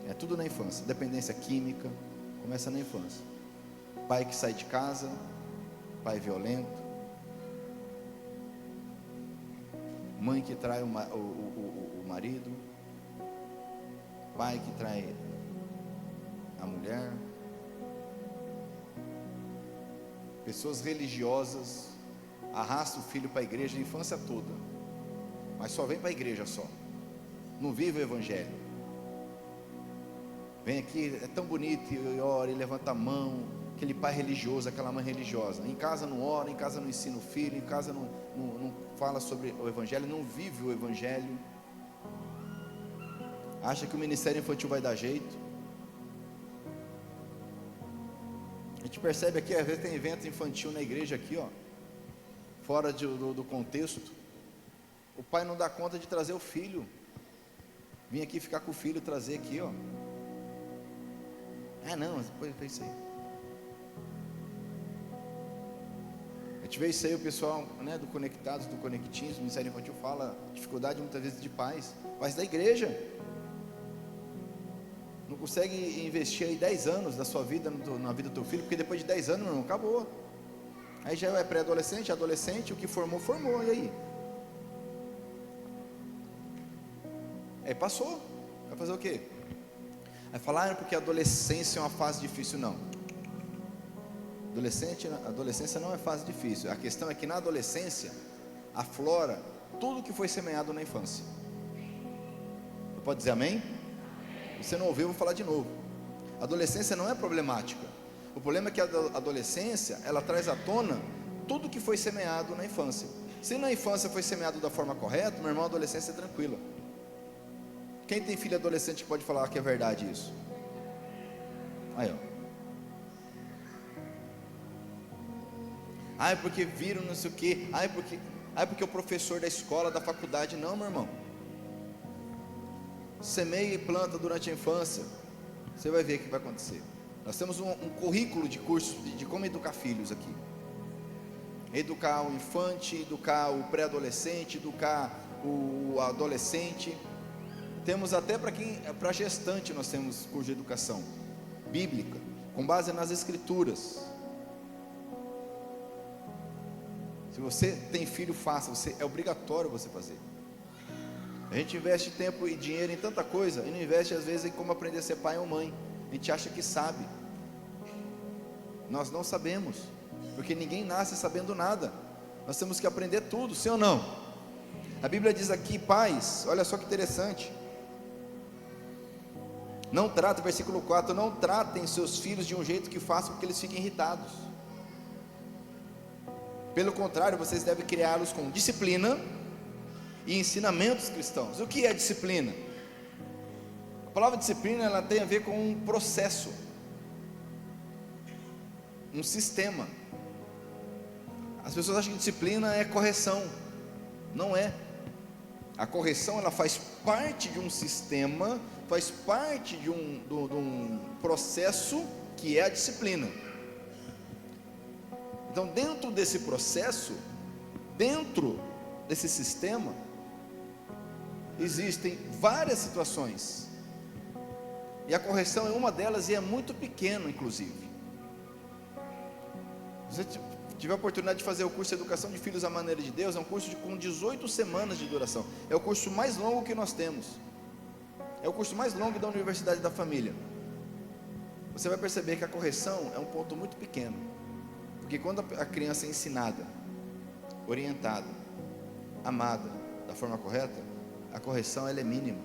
É tudo na infância. Dependência química, começa na infância. Pai que sai de casa, pai violento. Mãe que trai o marido. Pai que trai a mulher. Pessoas religiosas arrastam o filho para a igreja a infância toda, mas só vem para a igreja só, não vive o evangelho. Vem aqui, é tão bonito, e ora, e levanta a mão, aquele pai religioso, aquela mãe religiosa. Em casa não ora, em casa não ensina o filho, em casa não fala sobre o evangelho, não vive o evangelho. Acha que o ministério infantil vai dar jeito. A gente percebe aqui, às vezes tem evento infantil na igreja aqui, ó, fora do contexto. O pai não dá conta de trazer o filho. Vim aqui ficar com o filho, trazer aqui, ó. Não, depois fez isso aí. A gente vê isso aí, o pessoal, né, do Conectados, do Conectins, do Ministério Infantil fala dificuldade muitas vezes de pais da igreja. Não consegue investir aí 10 anos da sua vida na vida do teu filho, porque depois de 10 anos, meu irmão, acabou. Aí já é pré-adolescente, adolescente, o que formou, e aí? Aí passou, vai fazer o quê? Vai falar, porque a adolescência é uma fase difícil. Não, adolescência não é fase difícil. A questão é que na adolescência aflora tudo que foi semeado na infância. Você pode dizer amém? Você não ouviu, eu vou falar de novo. A adolescência não é problemática. O problema é que a adolescência, ela traz à tona tudo que foi semeado na infância. Se na infância foi semeado da forma correta, meu irmão, a adolescência é tranquila. Quem tem filho adolescente pode falar que é verdade isso? Aí, ó. É porque viram não sei o que. Porque o professor da escola, da faculdade. Não, meu irmão. Semeia e planta durante a infância, você vai ver o que vai acontecer. Nós temos um currículo de cursos de como educar filhos aqui. Educar o infante, educar o pré-adolescente, educar o adolescente. Temos até para gestante, nós temos curso de educação bíblica, com base nas escrituras. Se você tem filho, faça, é obrigatório você fazer. A gente investe tempo e dinheiro em tanta coisa, e não investe às vezes em como aprender a ser pai ou mãe. A gente acha que sabe. Nós não sabemos, porque ninguém nasce sabendo nada. Nós temos que aprender tudo, sim ou não? A Bíblia diz aqui, pais, olha só que interessante. Não trata, versículo 4, não tratem seus filhos de um jeito que faça com que eles fiquem irritados. Pelo contrário, vocês devem criá-los com disciplina e ensinamentos cristãos. O que é disciplina? A palavra disciplina, ela tem a ver com um processo, um sistema. As pessoas acham que disciplina é correção. Não é. A correção, ela faz parte de um sistema, faz parte de um processo que é a disciplina. Então, dentro desse processo, dentro desse sistema, existem várias situações, e a correção é uma delas, e é muito pequena, inclusive. Se você tiver a oportunidade de fazer o curso de Educação de Filhos à Maneira de Deus, é um curso com 18 semanas de duração, é o curso mais longo que nós temos, é o curso mais longo da Universidade da Família. Você vai perceber que a correção é um ponto muito pequeno, porque quando a criança é ensinada, orientada, amada, da forma correta, a correção ela é mínima.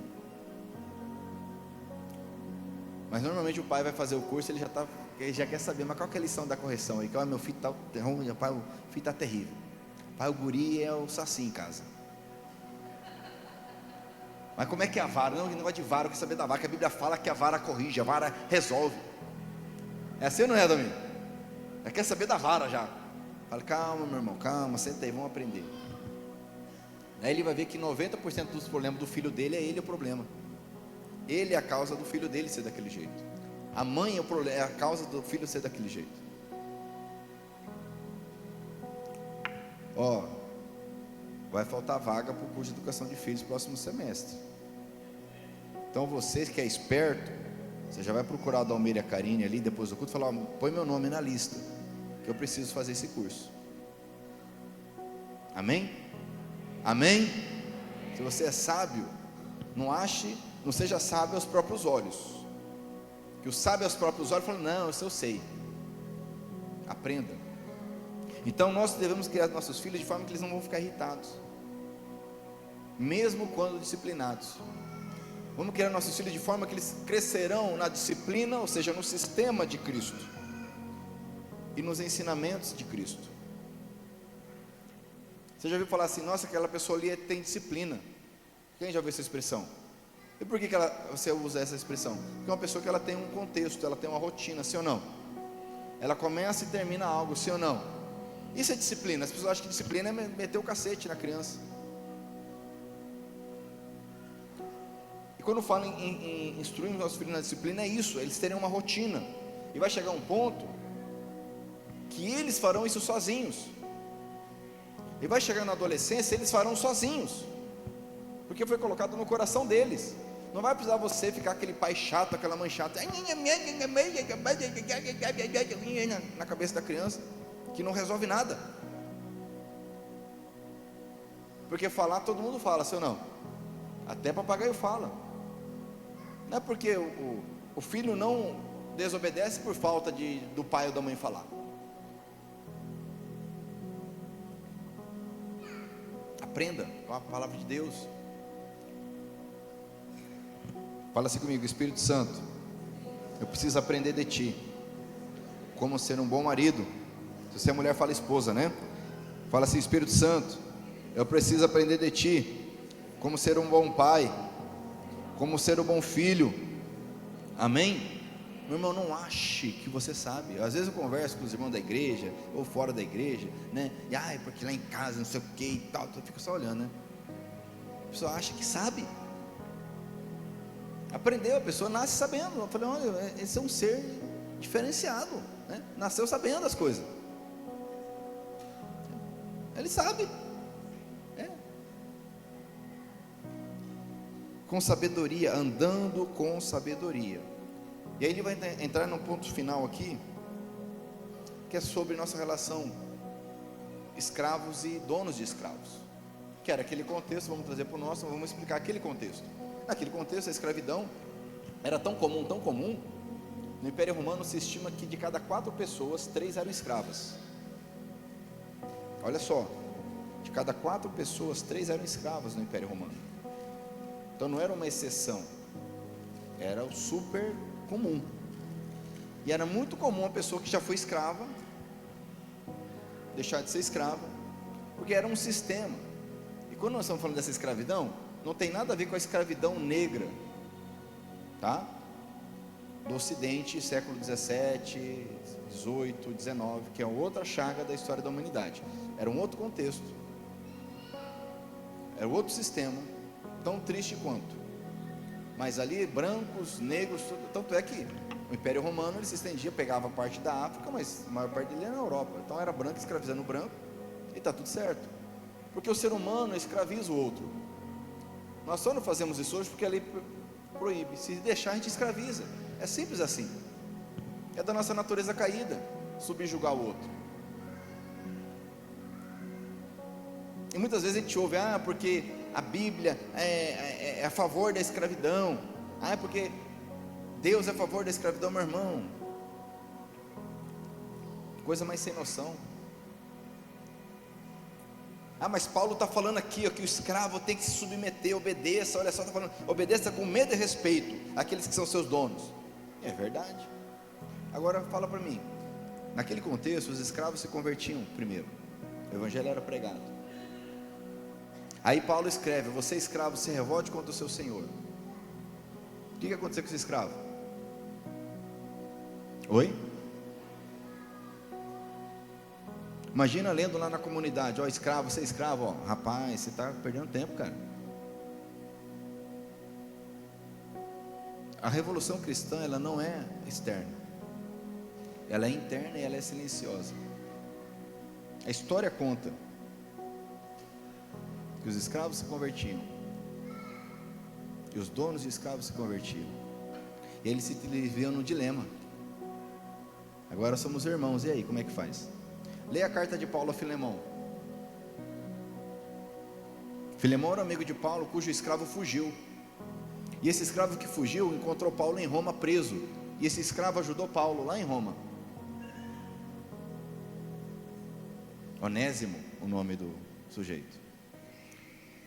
Mas normalmente o pai vai fazer o curso, ele já quer saber, mas qual que é a lição da correção aí? Que meu filho está ruim, pai, o filho está terrível. Pai, o guri é o saci em casa. Mas como é que é a vara? Não, negócio de vara, eu quero saber da vara, que a Bíblia fala que a vara corrige, a vara resolve. É assim ou não é, Domingo? Já quer saber da vara já. Fala, calma meu irmão, calma, senta aí, vamos aprender. Aí ele vai ver que 90% dos problemas do filho dele é ele o problema. Ele é a causa do filho dele ser daquele jeito. A mãe é a causa do filho ser daquele jeito. Vai faltar vaga para o curso de Educação de Filhos no próximo semestre. Então você que é esperto, você já vai procurar a Dalmeira e a Karine ali depois do culto e falar, põe meu nome na lista, que eu preciso fazer esse curso. Amém? Amém? Se você é sábio, não seja sábio aos próprios olhos. Que o sábio aos próprios olhos fala, não, isso eu sei. Aprenda. Então nós devemos criar nossos filhos de forma que eles não vão ficar irritados, mesmo quando disciplinados. Vamos criar nossos filhos de forma que eles crescerão na disciplina, ou seja, no sistema de Cristo e nos ensinamentos de Cristo. Você já ouviu falar assim, nossa, aquela pessoa ali tem disciplina? Quem já ouviu essa expressão? E por que você usa essa expressão? Porque é uma pessoa que ela tem um contexto, ela tem uma rotina, sim ou não? Ela começa e termina algo, sim ou não? Isso é disciplina. As pessoas acham que disciplina é meter o cacete na criança. E quando falo em instruir os nossos filhos na disciplina, é isso, eles terem uma rotina. E vai chegar um ponto que eles farão isso sozinhos. E vai chegar na adolescência, eles farão sozinhos, porque foi colocado no coração deles. Não vai precisar você ficar aquele pai chato, aquela mãe chata na cabeça da criança, que não resolve nada. Porque falar, todo mundo fala, sim ou não? Até papagaio fala. Não é porque o filho não desobedece por falta do pai ou da mãe falar. Aprenda com a palavra de Deus. Fala assim comigo, Espírito Santo, eu preciso aprender de Ti, como ser um bom marido. Se você é mulher, fala esposa, né? Fala assim, Espírito Santo, eu preciso aprender de Ti, como ser um bom pai, como ser um bom filho. Amém? Meu irmão, não ache que você sabe. Às vezes eu converso com os irmãos da igreja, ou fora da igreja, né? E porque lá em casa não sei o que e tal, eu fico só olhando, né? A pessoa acha que sabe. Aprendeu, a pessoa nasce sabendo. Eu falei, olha, esse é um ser diferenciado, né? Nasceu sabendo as coisas. Ele sabe. Com sabedoria, andando com sabedoria. E aí ele vai entrar no ponto final aqui, que é sobre nossa relação escravos e donos de escravos, que era aquele contexto. Vamos trazer para o nosso, vamos explicar aquele contexto. Naquele contexto a escravidão era tão comum. No Império Romano se estima que de cada 4 pessoas, 3 eram escravas. Olha só, de cada 4 pessoas, 3 eram escravas no Império Romano. Então não era uma exceção, era o super comum. E era muito comum a pessoa que já foi escrava deixar de ser escrava, porque era um sistema. E quando nós estamos falando dessa escravidão, não tem nada a ver com a escravidão negra, tá? Do Ocidente, século 17, 18, 19, que é outra chaga da história da humanidade. Era um outro contexto, era outro sistema, tão triste quanto. Mas ali, brancos, negros, tanto é que o Império Romano ele se estendia, pegava parte da África, mas a maior parte dele era na Europa. Então era branco escravizando branco, e está tudo certo, porque o ser humano escraviza o outro. Nós só não fazemos isso hoje porque a lei proíbe. Se deixar, a gente escraviza. É simples assim. É da nossa natureza caída subjugar o outro. E muitas vezes a gente ouve, porque a Bíblia é a favor da escravidão, é porque Deus é a favor da escravidão. Meu irmão, coisa mais sem noção. Mas Paulo está falando aqui, que o escravo tem que se submeter, obedeça. Olha só, está falando, obedeça com medo e respeito àqueles que são seus donos. É verdade. Agora fala para mim, naquele contexto os escravos se convertiam primeiro, o evangelho era pregado. Aí Paulo escreve, você escravo, se revolte contra o seu senhor. O que aconteceu com esse escravo? Oi? Imagina lendo lá na comunidade, escravo, você é escravo, rapaz, você está perdendo tempo, cara. A revolução cristã, ela não é externa, ela é interna e ela é silenciosa. A história conta que os escravos se convertiam, e os donos de escravos se convertiam, e eles se viviam num dilema. Agora somos irmãos, e aí, como é que faz? Leia a carta de Paulo a Filemão. Filemão era amigo de Paulo, cujo escravo fugiu, e esse escravo que fugiu encontrou Paulo em Roma preso, e esse escravo ajudou Paulo lá em Roma. Onésimo, o nome do sujeito.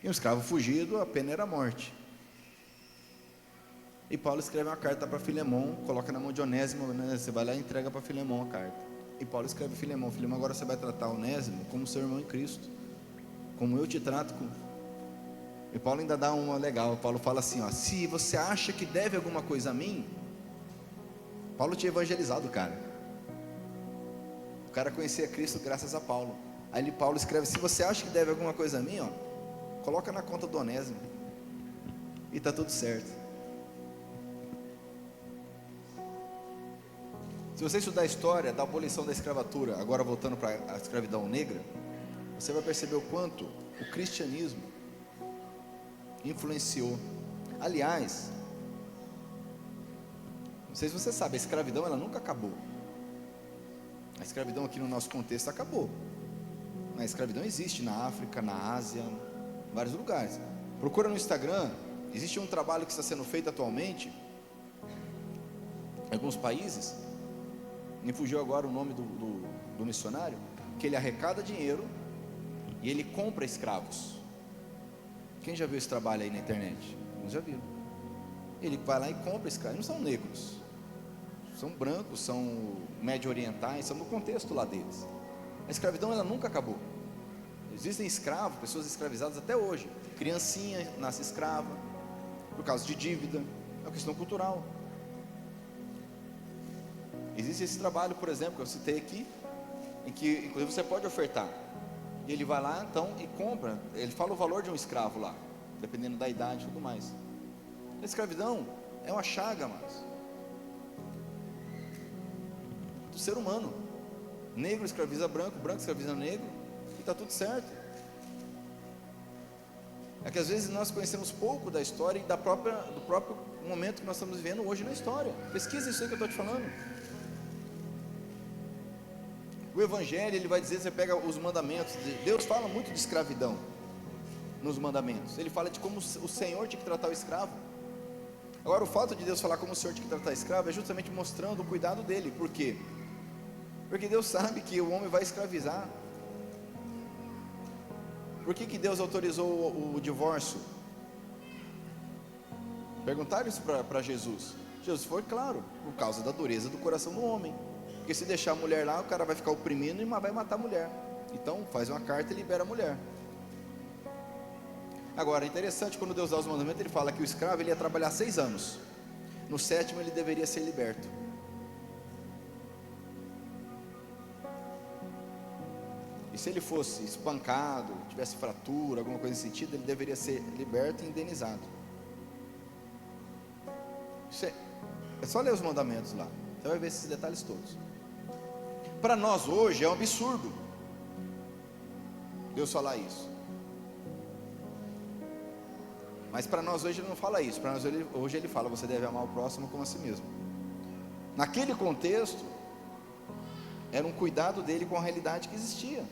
E um escravo fugido, a pena era a morte. E Paulo escreve uma carta para Filemão, coloca na mão de Onésimo, né? Você vai lá e entrega para Filemão a carta. E Paulo escreve a Filemão: Filemão, agora você vai tratar Onésimo como seu irmão em Cristo, como eu te trato com... E Paulo ainda dá uma legal. Paulo fala assim, ó: se você acha que deve alguma coisa a mim... Paulo tinha evangelizado o cara. O cara conhecia Cristo graças a Paulo. Aí Paulo escreve: se você acha que deve alguma coisa a mim, ó, coloca na conta do Onésimo, e está tudo certo. Se você estudar a história da abolição da escravatura, agora voltando para a escravidão negra, você vai perceber o quanto o cristianismo influenciou. Aliás, não sei se você sabe, a escravidão ela nunca acabou. A escravidão aqui no nosso contexto acabou. A escravidão existe na África, na Ásia, em vários lugares. Procura no Instagram, existe um trabalho que está sendo feito atualmente em alguns países. Me fugiu agora o nome do missionário, que ele arrecada dinheiro e ele compra escravos. Quem já viu esse trabalho aí na internet? Alguns já viram. Ele vai lá e compra escravos. Não são negros, são brancos, são médio orientais, são no contexto lá deles. A escravidão ela nunca acabou. Existem escravos, pessoas escravizadas até hoje. Criancinha nasce escrava por causa de dívida. É uma questão cultural. Existe esse trabalho, por exemplo, que eu citei aqui, em que inclusive você pode ofertar. E ele vai lá então e compra. Ele fala o valor de um escravo lá, dependendo da idade e tudo mais. A escravidão é uma chaga, mas do ser humano. Negro escraviza branco, branco escraviza negro, e está tudo certo. É que às vezes nós conhecemos pouco da história e do próprio momento que nós estamos vivendo hoje na história. Pesquisa isso aí que eu estou te falando. O Evangelho, ele vai dizer, você pega os mandamentos, Deus fala muito de escravidão nos mandamentos. Ele fala de como o Senhor tinha que tratar o escravo. Agora, o fato de Deus falar como o Senhor tinha que tratar o escravo é justamente mostrando o cuidado dele. Por quê? Porque Deus sabe que o homem vai escravizar. Por que Deus autorizou o divórcio? Perguntaram isso para Jesus. Jesus foi claro: por causa da dureza do coração do homem. Porque se deixar a mulher lá, o cara vai ficar oprimindo e vai matar a mulher. Então faz uma carta e libera a mulher. Agora é interessante, quando Deus dá os mandamentos, ele fala que o escravo ele ia trabalhar 6 anos. No 7º ele deveria ser liberto. E se ele fosse espancado, tivesse fratura, alguma coisa nesse sentido, ele deveria ser liberto e indenizado. É só ler os mandamentos lá, você vai ver esses detalhes todos. Para nós hoje é um absurdo Deus falar isso. Mas para nós hoje ele não fala isso. Para nós hoje ele fala: você deve amar o próximo como a si mesmo. Naquele contexto era um cuidado dele com a realidade que existia.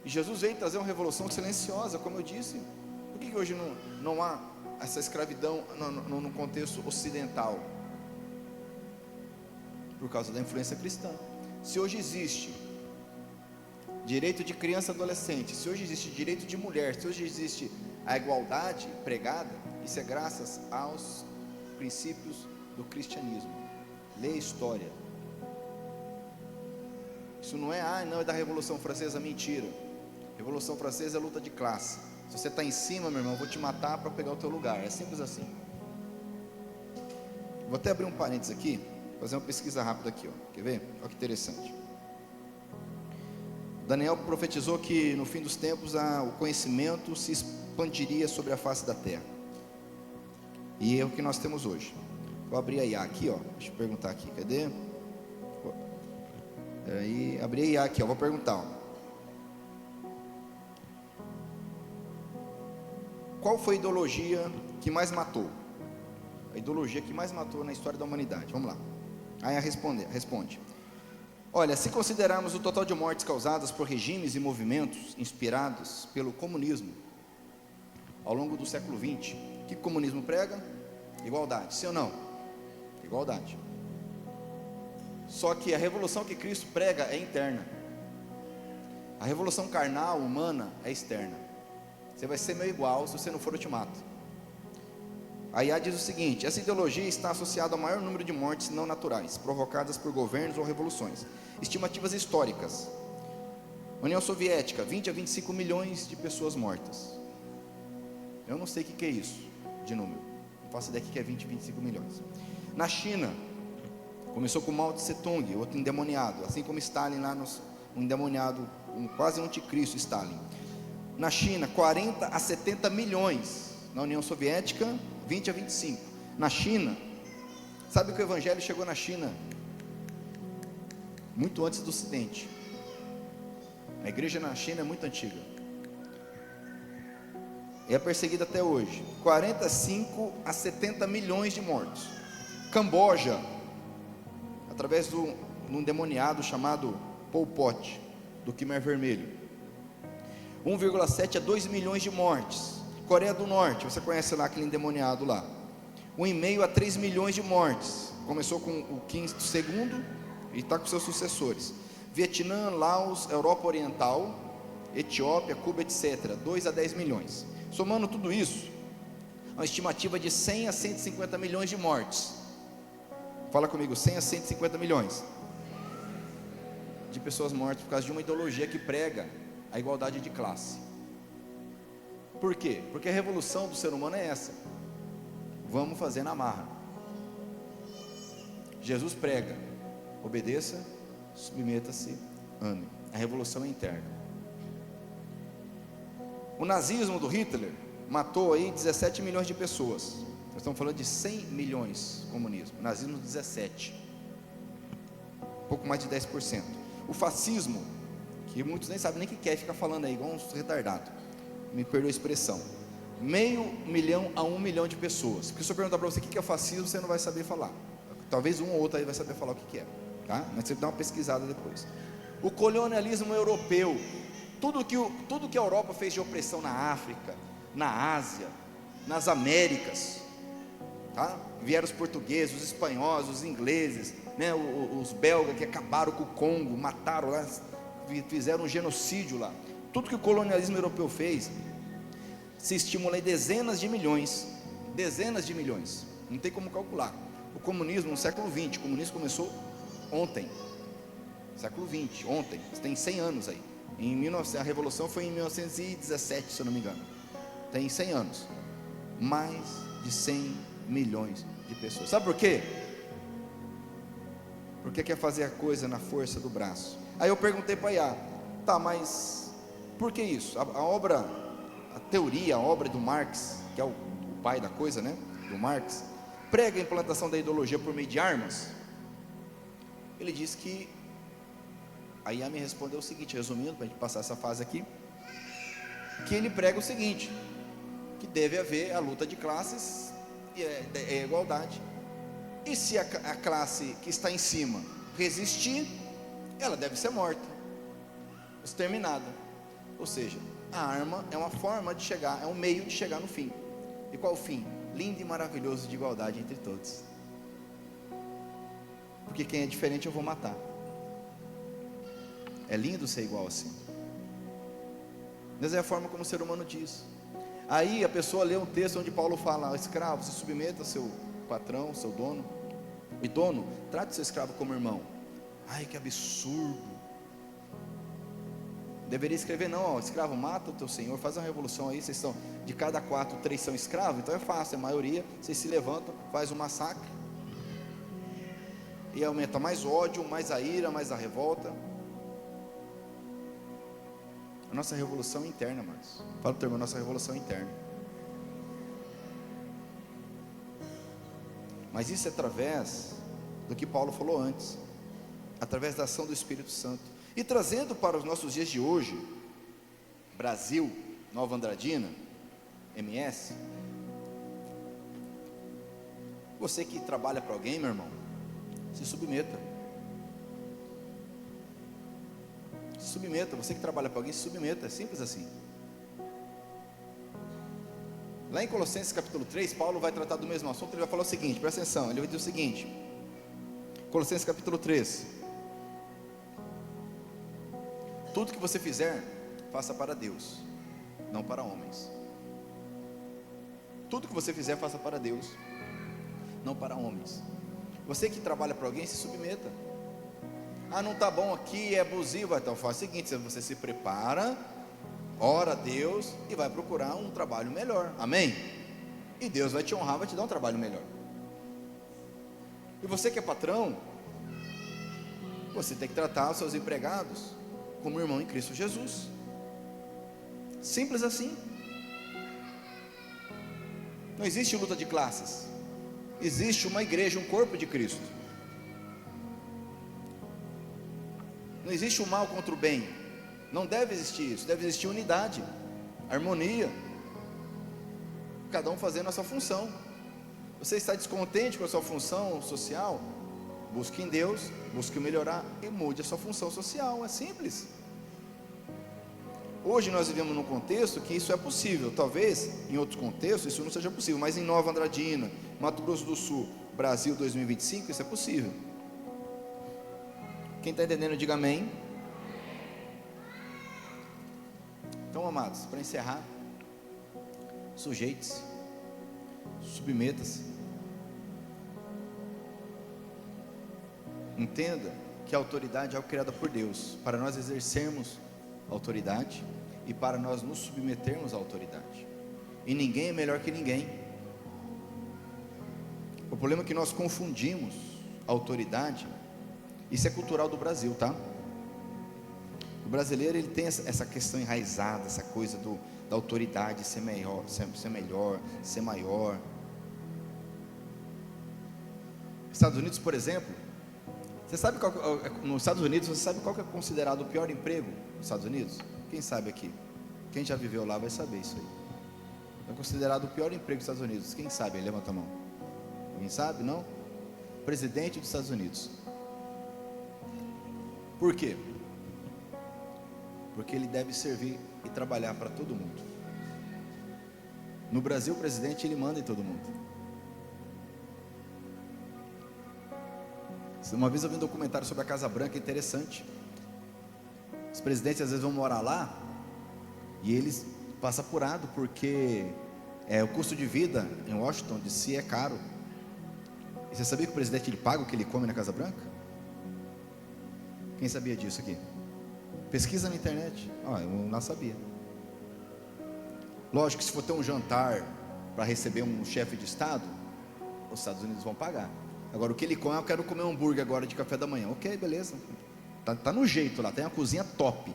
E Jesus veio trazer uma revolução silenciosa, como eu disse. Por que hoje não há essa escravidão no contexto ocidental? Por causa da influência cristã. Se hoje existe direito de criança e adolescente, se hoje existe direito de mulher, se hoje existe a igualdade pregada, isso é graças aos princípios do cristianismo. Lê a história. Isso não é, não é da Revolução Francesa, mentira. Revolução Francesa é luta de classe. Se você está em cima, meu irmão, eu vou te matar para pegar o teu lugar. É simples assim. Vou até abrir um parênteses aqui, fazer uma pesquisa rápida aqui, ó. Quer ver? Olha que interessante. Daniel profetizou que no fim dos tempos o conhecimento se expandiria sobre a face da terra. E é o que nós temos hoje. Vou abrir a IA aqui, ó. Deixa eu perguntar aqui, cadê? Aí, abri a IA aqui, ó. Vou perguntar, ó. Qual foi a ideologia que mais matou? A ideologia que mais matou na história da humanidade. Vamos lá. Aí responde: olha, se considerarmos o total de mortes causadas por regimes e movimentos inspirados pelo comunismo ao longo do século XX, o que o comunismo prega? Igualdade, sim ou não? Igualdade. Só que a revolução que Cristo prega é interna. A revolução carnal, humana, é externa. Você vai ser meio igual, se você não for, eu te mato. A IA diz o seguinte: essa ideologia está associada ao maior número de mortes não naturais, provocadas por governos ou revoluções. Estimativas históricas: União Soviética, 20 a 25 milhões de pessoas mortas. Eu não sei o que é isso, de número. Não faço ideia do que é 20 a 25 milhões. Na China, começou com Mao Tse Tung, outro endemoniado, assim como Stalin lá, um endemoniado, quase um anticristo Stalin. Na China, 40 a 70 milhões. Na União Soviética, 20 a 25. Na China, sabe que o Evangelho chegou na China muito antes do Ocidente. A igreja na China é muito antiga. É perseguida até hoje. 45 a 70 milhões de mortos. Camboja, através de um endemoniado chamado Pol Pot, do Khmer Vermelho, 1,7 a 2 milhões de mortes. Coreia do Norte, você conhece lá aquele endemoniado lá, 1,5 a 3 milhões de mortes. Começou com o Kim II e está com seus sucessores. Vietnã, Laos, Europa Oriental, Etiópia, Cuba, etc. 2 a 10 milhões. Somando tudo isso, uma estimativa de 100 a 150 milhões de mortes. Fala comigo, 100 a 150 milhões de pessoas mortas por causa de uma ideologia que prega a igualdade de classe. Por quê? Porque a revolução do ser humano é essa: vamos fazer na marra. Jesus prega: obedeça, submeta-se, ame. A revolução é interna. O nazismo do Hitler matou aí 17 milhões de pessoas. Nós estamos falando de 100 milhões comunismo. O nazismo 17, pouco mais de 10%. O fascismo, que muitos nem sabem nem o que é, fica falando aí igual uns retardados, me perdoa a expressão, 500 mil a 1 milhão de pessoas. Porque se eu perguntar para você o que é fascismo, você não vai saber falar. Talvez um ou outro aí vai saber falar o que é, tá? Mas você dá uma pesquisada depois. O colonialismo europeu, tudo que a Europa fez de opressão na África, na Ásia, nas Américas, tá? Vieram os portugueses, os espanhóis, os ingleses, né? os belgas que acabaram com o Congo, mataram lá, fizeram um genocídio lá. Tudo que o colonialismo europeu fez, se estimula em dezenas de milhões, não tem como calcular. O comunismo no século XX, o comunismo começou ontem, século XX, ontem, tem 100 anos aí. A revolução foi em 1917, se eu não me engano, tem 100 anos, mais de 100 milhões de pessoas. Sabe por quê? Porque quer fazer a coisa na força do braço. Aí eu perguntei para Iá, tá, mas por que isso? A teoria, a obra do Marx, que é o pai da coisa, né, do Marx, prega a implantação da ideologia por meio de armas. Ele disse que, aí Iá me respondeu o seguinte, resumindo, para a gente passar essa fase aqui, que ele prega o seguinte, que deve haver a luta de classes, e é igualdade, e se a classe que está em cima resistir, ela deve ser morta, exterminada. Ou seja, a arma é uma forma de chegar, é um meio de chegar no fim. E qual o fim? Lindo e maravilhoso de igualdade entre todos. Porque quem é diferente eu vou matar. É lindo ser igual assim. Mas é a forma como o ser humano diz. Aí a pessoa lê um texto onde Paulo fala: escravo, se submeta ao seu patrão, seu dono. E dono, trate o seu escravo como irmão. Ai, que absurdo. Deveria escrever: não, ó, escravo, mata o teu senhor, faz uma revolução aí, vocês são, de cada 4, 3 são escravos, então é fácil, a maioria, vocês se levantam, faz um massacre, e aumenta mais ódio, mais a ira, mais a revolta. A nossa revolução interna, Marcos. Fala o termo, a nossa revolução interna. Mas isso é através do que Paulo falou antes, através da ação do Espírito Santo. E trazendo para os nossos dias de hoje, Brasil, Nova Andradina, MS, você que trabalha para alguém, meu irmão, se submeta. Se submeta, você que trabalha para alguém, se submeta, é simples assim. Lá em Colossenses capítulo 3, Paulo vai tratar do mesmo assunto, ele vai falar o seguinte, presta atenção, ele vai dizer o seguinte: Colossenses capítulo 3. Tudo que você fizer, faça para Deus, não para homens. Tudo que você fizer, faça para Deus, não para homens. Você que trabalha para alguém, se submeta. Não está bom aqui, é abusivo. Então faz o seguinte: você se prepara, ora a Deus e vai procurar um trabalho melhor. Amém? E Deus vai te honrar, vai te dar um trabalho melhor. E você que é patrão, você tem que tratar os seus empregados como irmão em Cristo Jesus. Simples assim. Não existe luta de classes. Existe uma igreja, um corpo de Cristo. Não existe o mal contra o bem. Não deve existir isso. Deve existir unidade, harmonia, cada um fazendo a sua função. Você está descontente com a sua função social? Busque em Deus, busque melhorar e mude a sua função social. É simples. Hoje nós vivemos num contexto que isso é possível. Talvez em outros contextos isso não seja possível, mas em Nova Andradina, Mato Grosso do Sul, Brasil 2025, isso é possível. Quem está entendendo, diga amém. Então, amados, para encerrar, sujeite-se, submeta-se. Entenda que a autoridade é algo criada por Deus, para nós exercermos autoridade e para nós nos submetermos à autoridade. E ninguém é melhor que ninguém. O problema é que nós confundimos a autoridade. Isso é cultural do Brasil, tá? O brasileiro, ele tem essa questão enraizada, essa coisa da autoridade ser melhor, ser maior. Estados Unidos, por exemplo, você sabe nos Estados Unidos, você sabe qual que é considerado o pior emprego nos Estados Unidos? Quem sabe aqui? Quem já viveu lá vai saber isso aí. É considerado o pior emprego dos Estados Unidos. Quem sabe? Levanta a mão. Alguém sabe? Não? Presidente dos Estados Unidos. Por quê? Porque ele deve servir e trabalhar para todo mundo. No Brasil, o presidente, ele manda em todo mundo. Uma vez eu vi um documentário sobre a Casa Branca, interessante. Os presidentes às vezes vão morar lá e eles passam apurado, porque o custo de vida em Washington DC é caro. E você sabia que o presidente, ele paga o que ele come na Casa Branca? Quem sabia disso aqui? Pesquisa na internet. Eu não sabia. Lógico que se for ter um jantar para receber um chefe de estado, os Estados Unidos vão pagar. Agora o que ele come, eu quero comer um hambúrguer agora de café da manhã. Ok, beleza. Tá no jeito lá, tem uma cozinha top.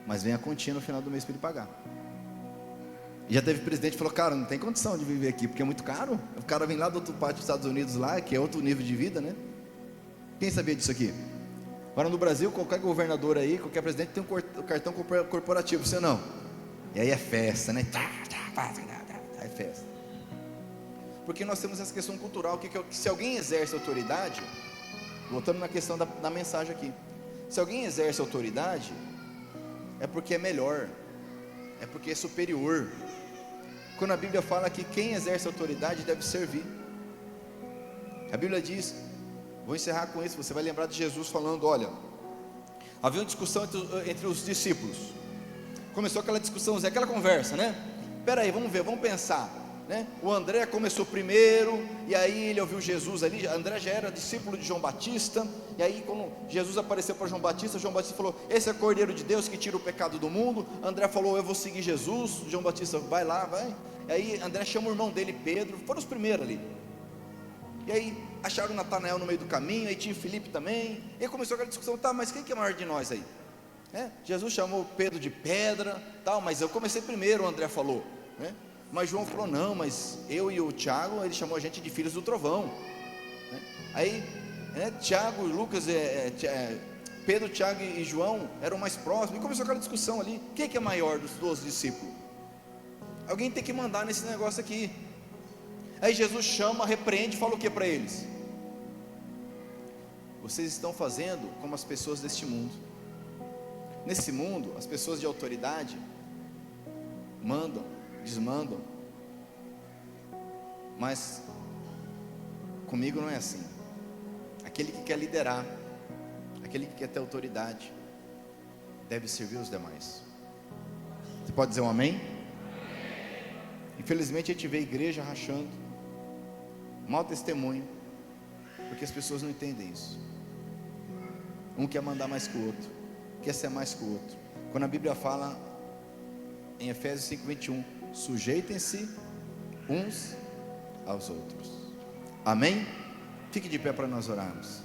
Mas vem a continha no final do mês para ele pagar. E já teve presidente que falou: cara, não tem condição de viver aqui, porque é muito caro. O cara vem lá do outro parte dos Estados Unidos lá, que é outro nível de vida, né? Quem sabia disso aqui? Agora no Brasil, qualquer governador aí, qualquer presidente tem um cartão corporativo, você não? E aí é festa, né? É festa. Porque nós temos essa questão cultural, que se alguém exerce autoridade, voltando na questão da mensagem aqui, se alguém exerce autoridade, é porque é melhor, é porque é superior. Quando a Bíblia fala que quem exerce autoridade deve servir, a Bíblia diz, vou encerrar com isso, você vai lembrar de Jesus falando: olha, havia uma discussão entre os discípulos. Começou aquela discussão, aquela conversa, né? Peraí, vamos ver, vamos pensar, né? O André começou primeiro, e aí ele ouviu Jesus ali. André já era discípulo de João Batista, e aí quando Jesus apareceu para João Batista falou: esse é o Cordeiro de Deus que tira o pecado do mundo. André falou: eu vou seguir Jesus. João Batista: vai lá, vai. E aí André chama o irmão dele, Pedro. Foram os primeiros ali. E aí acharam Natanael no meio do caminho, aí tinha Filipe também. E aí começou aquela discussão: tá, mas quem que é maior de nós aí? Jesus chamou Pedro de pedra, tal, mas eu comecei primeiro, o André falou, né? Mas João falou: não, mas eu e o Tiago, ele chamou a gente de filhos do trovão, né? Aí, Tiago e Lucas, Pedro, Tiago e João eram mais próximos, e começou aquela discussão ali: quem que é maior dos 12 discípulos? Alguém tem que mandar nesse negócio aqui. Aí Jesus chama, repreende e fala o que para eles? Vocês estão fazendo como as pessoas deste mundo. Nesse mundo, as pessoas de autoridade mandam, desmandam, mas comigo não é assim. aquele que quer liderar, aquele que quer ter autoridade, deve servir os demais. Você pode dizer um amém? Infelizmente a gente vê a igreja rachando, mau testemunho, porque as pessoas não entendem isso. Um quer mandar mais que o outro, quer ser mais que o outro. Quando a Bíblia fala em Efésios 5:21, sujeitem-se uns aos outros. Amém? Fique de pé para nós orarmos.